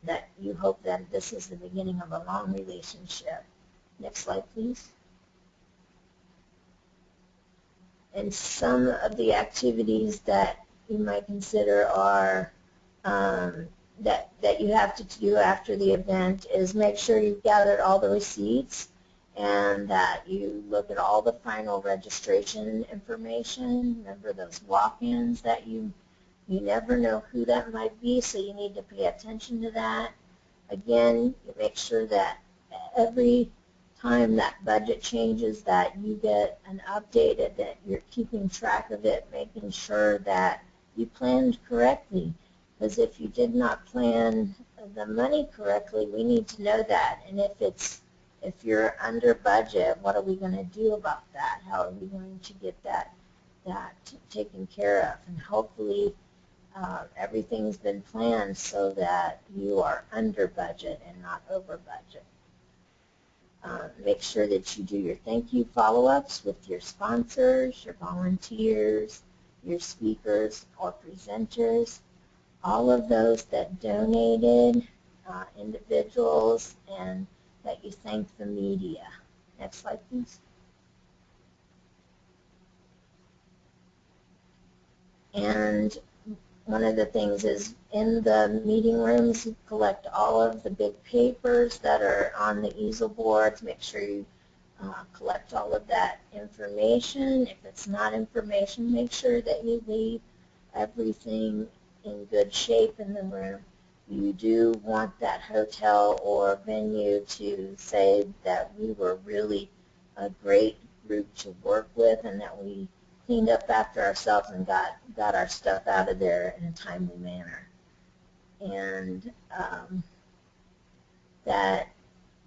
that you hope that this is the beginning of a long relationship. Next slide, please. And some of the activities that you might consider are that you have to do after the event is make sure you've gathered all the receipts and that you look at all the final registration information. Remember those walk-ins that you never know who that might be, so you need to pay attention to that. Again, you make sure that every time that budget changes that you get an updated, that you're keeping track of it, making sure that you planned correctly. Because if you did not plan the money correctly, we need to know that. And if you're under budget, what are we going to do about that? How are we going to get that taken care of? And hopefully everything's been planned so that you are under budget and not over budget. Make sure that you do your thank you follow-ups with your sponsors, your volunteers, your speakers or presenters, all of those that donated, individuals, and that you thank the media. Next slide, please. And one of the things is in the meeting rooms, you collect all of the big papers that are on the easel boards. Make sure you collect all of that information. If it's not information, make sure that you leave everything in good shape in the room. You do want that hotel or venue to say that we were really a great group to work with and that we cleaned up after ourselves and got our stuff out of there in a timely manner. And that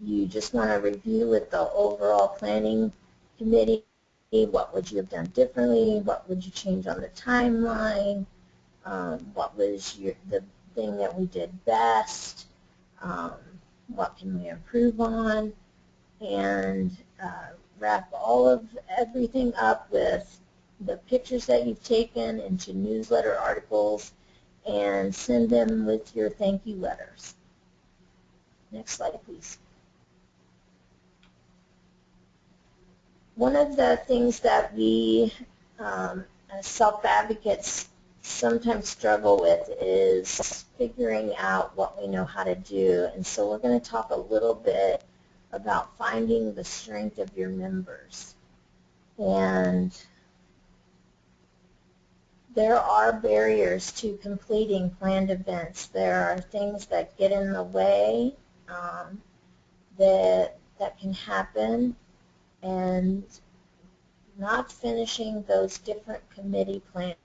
you just want to review with the overall planning committee, what would you have done differently, what would you change on the timeline, what was the thing that we did best, what can we improve on, and wrap all of everything up with the pictures that you've taken into newsletter articles and send them with your thank you letters. Next slide, please. One of the things that we as self-advocates sometimes struggle with is figuring out what we know how to do. And so we're going to talk a little bit about finding the strength of your members. And there are barriers to completing planned events. There are things that get in the way that can happen, and not finishing those different committee plans,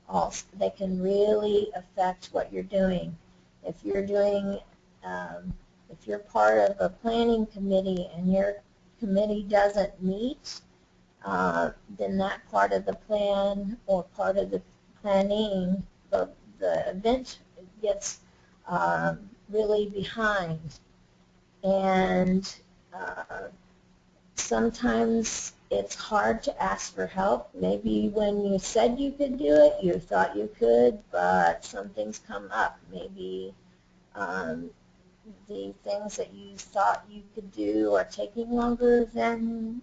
also, they can really affect what you're doing. If you're doing, if you're part of a planning committee and your committee doesn't meet, then that part of the plan or part of the planning, the event gets really behind. And sometimes it's hard to ask for help. Maybe when you said you could do it, you thought you could, but some things come up. Maybe the things that you thought you could do are taking longer than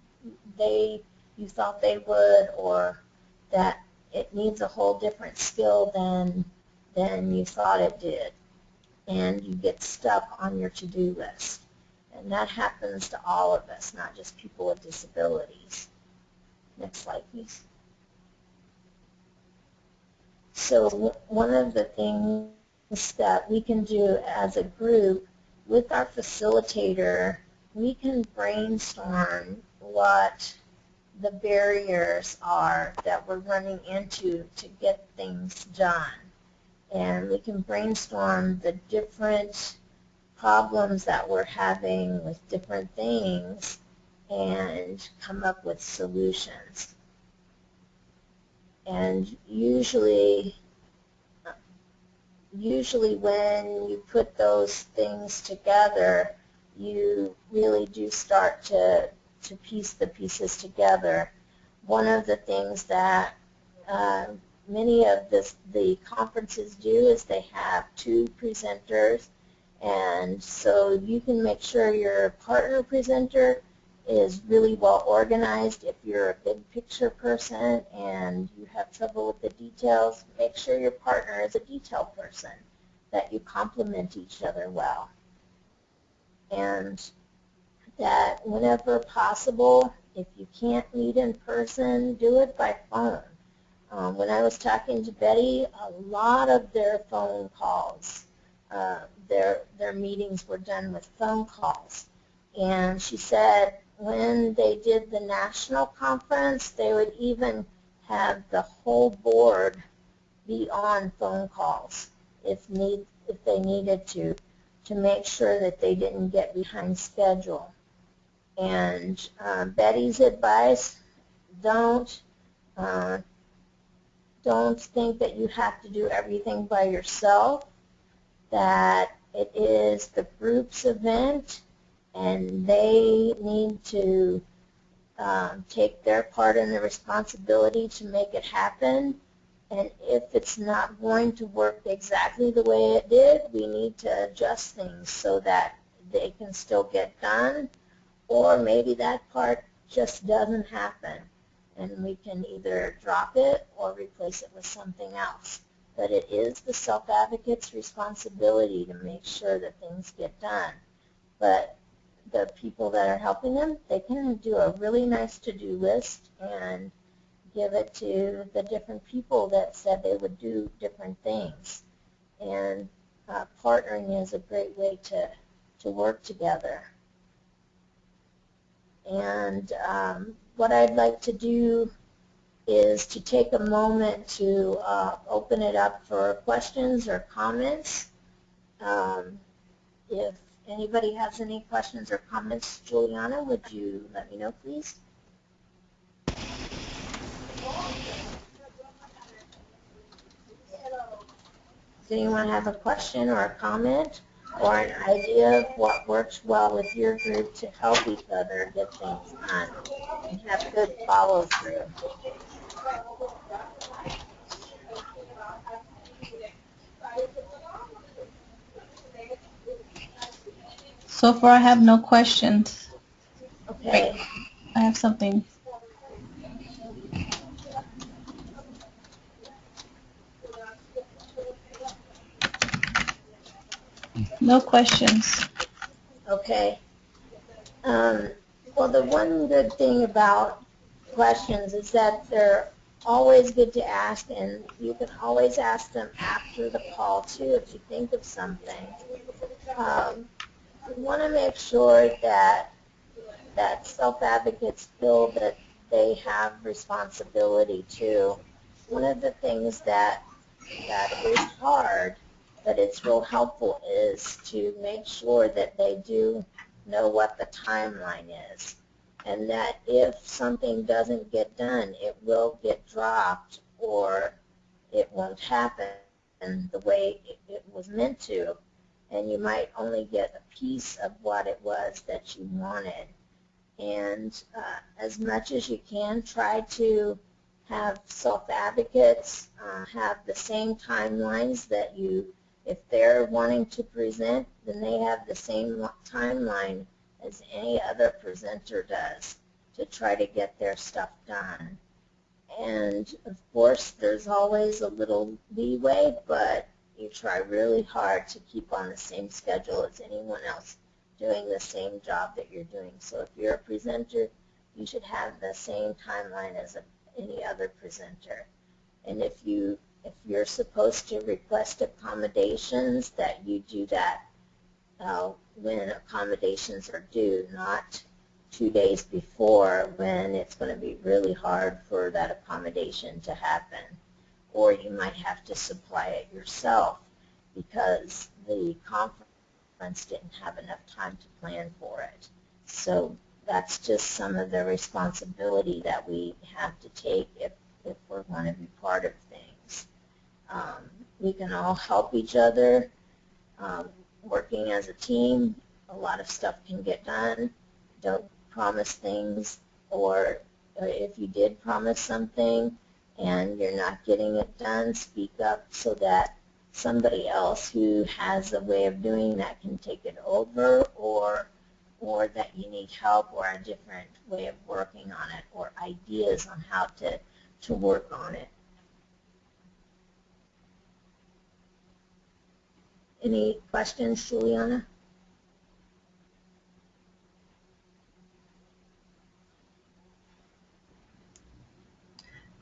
you thought they would, or that it needs a whole different skill than you thought it did, and you get stuck on your to-do list. And that happens to all of us, not just people with disabilities. Next slide, please. So one of the things that we can do as a group with our facilitator, we can brainstorm what the barriers are that we're running into to get things done. And we can brainstorm the different problems that we're having with different things and come up with solutions. And usually when you put those things together, you really do start to piece the pieces together. One of the things that many of the conferences do is they have 2 presenters, and so you can make sure your partner presenter is really well organized. If you're a big picture person and you have trouble with the details, make sure your partner is a detail person, that you complement each other well. And that whenever possible, if you can't meet in person, do it by phone. When I was talking to Betty, a lot of their phone calls, their meetings were done with phone calls. And she said when they did the national conference, they would even have the whole board be on phone calls if they needed to make sure that they didn't get behind schedule. And Betty's advice, don't think that you have to do everything by yourself, that it is the group's event and they need to take their part in the responsibility to make it happen. And if it's not going to work exactly the way it did, we need to adjust things so that they can still get done, or maybe that part just doesn't happen and we can either drop it or replace it with something else. But it is the self-advocate's responsibility to make sure that things get done. But the people that are helping them, they can do a really nice to-do list and give it to the different people that said they would do different things. And partnering is a great way to work together. And what I'd like to do is to take a moment to open it up for questions or comments. If anybody has any questions or comments, Juliana, would you let me know, please? Does anyone have a question or a comment? or an idea of what works well with your group to help each other get things done and have good follow through. So far, I have no questions. Wait, Okay. I have something. No questions. Okay. Um, well, the one good thing about questions is that they're always good to ask, and you can always ask them after the call too if you think of something. We want to make sure that self-advocates feel that they have responsibility too. One of the things that is hard, but it's real helpful, is to make sure that they do know what the timeline is, and that if something doesn't get done, it will get dropped or it won't happen the way it was meant to, and you might only get a piece of what it was that you wanted. And as much as you can, try to have self-advocates have the same timelines that you, if they're wanting to present, then they have the same timeline as any other presenter does to try to get their stuff done. And of course, there's always a little leeway, but you try really hard to keep on the same schedule as anyone else doing the same job that you're doing. So if you're a presenter, you should have the same timeline as any other presenter. And if you're supposed to request accommodations, that you do that when accommodations are due, not 2 days before when it's going to be really hard for that accommodation to happen. Or you might have to supply it yourself because the conference didn't have enough time to plan for it. So that's just some of the responsibility that we have to take if we're going to be part of things. We can all help each other. Working as a team, a lot of stuff can get done. Don't promise things, or if you did promise something and you're not getting it done, speak up so that somebody else who has a way of doing that can take it over, or that you need help or a different way of working on it, or ideas on how to work on it. Any questions, Juliana?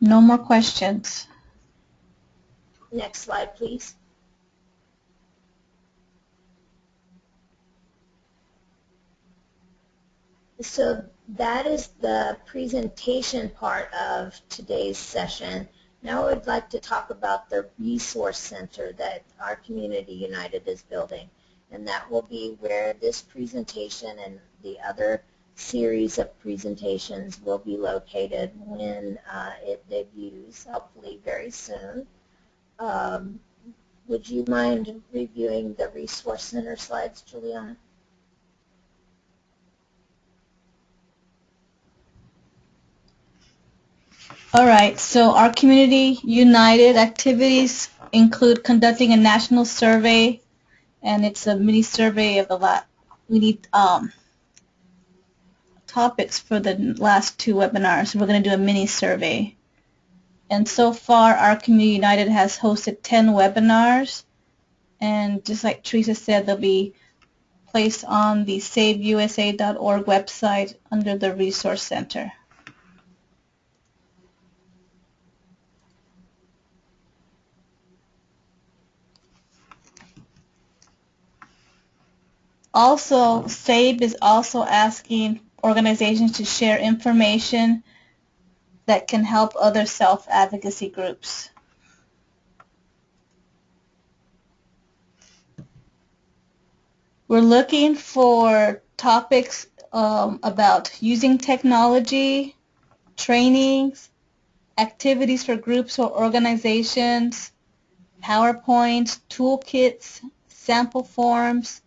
No more questions. Next slide, please. So that is the presentation part of today's session. Now I would like to talk about the resource center that our Community United is building. And that will be where this presentation and the other series of presentations will be located when it debuts, hopefully very soon. Would you mind reviewing the resource center slides, Juliana? All right, so our Community United activities include conducting a national survey, and it's a mini survey of the we need topics for the last 2 webinars. We're going to do a mini survey. And so far, our Community United has hosted 10 webinars, and just like Teresa said, they'll be placed on the saveusa.org website under the Resource Center. Also, SAVE is also asking organizations to share information that can help other self-advocacy groups. We're looking for topics about using technology, trainings, activities for groups or organizations, PowerPoints, toolkits, sample forms,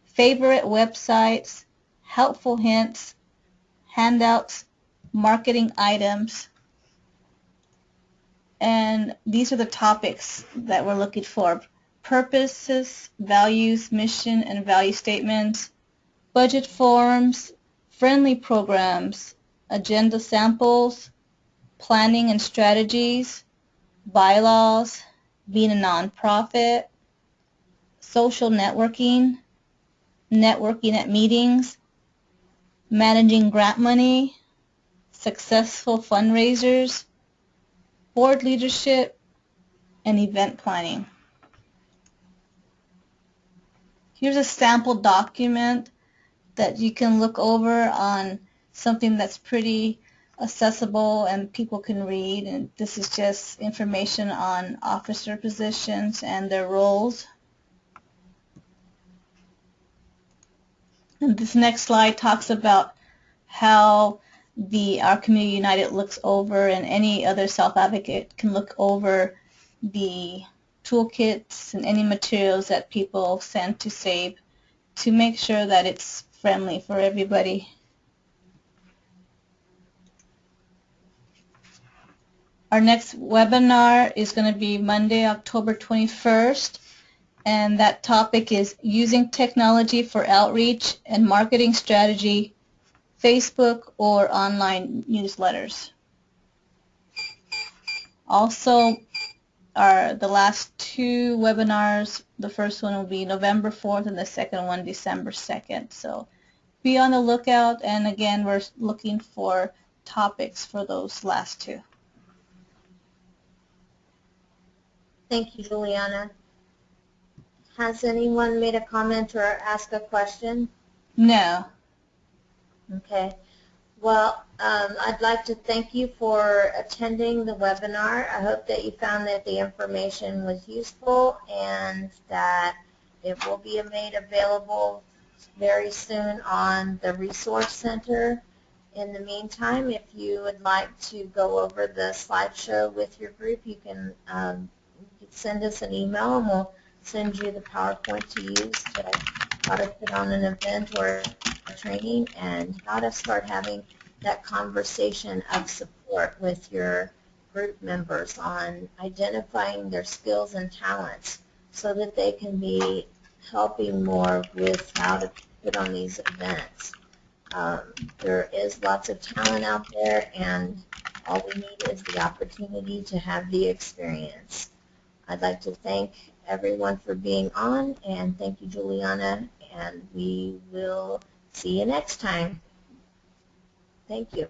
favorite websites, helpful hints, handouts, marketing items, and these are the topics that we're looking for: purposes, values, mission, and value statements, budget forms, friendly programs, agenda samples, planning and strategies, bylaws, being a nonprofit, social networking, networking at meetings, managing grant money, successful fundraisers, board leadership, and event planning. Here's a sample document that you can look over on something that's pretty accessible and people can read, and this is just information on officer positions and their roles. And this next slide talks about how our Community United looks over, and any other self-advocate can look over the toolkits and any materials that people send to SABE to make sure that it's friendly for everybody. Our next webinar is going to be Monday, October 21st, and that topic is using technology for outreach and marketing strategy, Facebook or online newsletters. Also, the last two webinars, the first one will be November 4th and the second one December 2nd. So be on the lookout, and again, we're looking for topics for those last two. Thank you, Juliana. Has anyone made a comment or asked a question? No. Okay. Well, I'd like to thank you for attending the webinar. I hope that you found that the information was useful and that it will be made available very soon on the Resource Center. In the meantime, if you would like to go over the slideshow with your group, you can send us an email and we'll send you the PowerPoint to use to how to put on an event or a training and how to start having that conversation of support with your group members on identifying their skills and talents so that they can be helping more with how to put on these events. There is lots of talent out there, and all we need is the opportunity to have the experience. I'd like to thank everyone for being on, and thank you, Juliana, and we will see you next time. Thank you.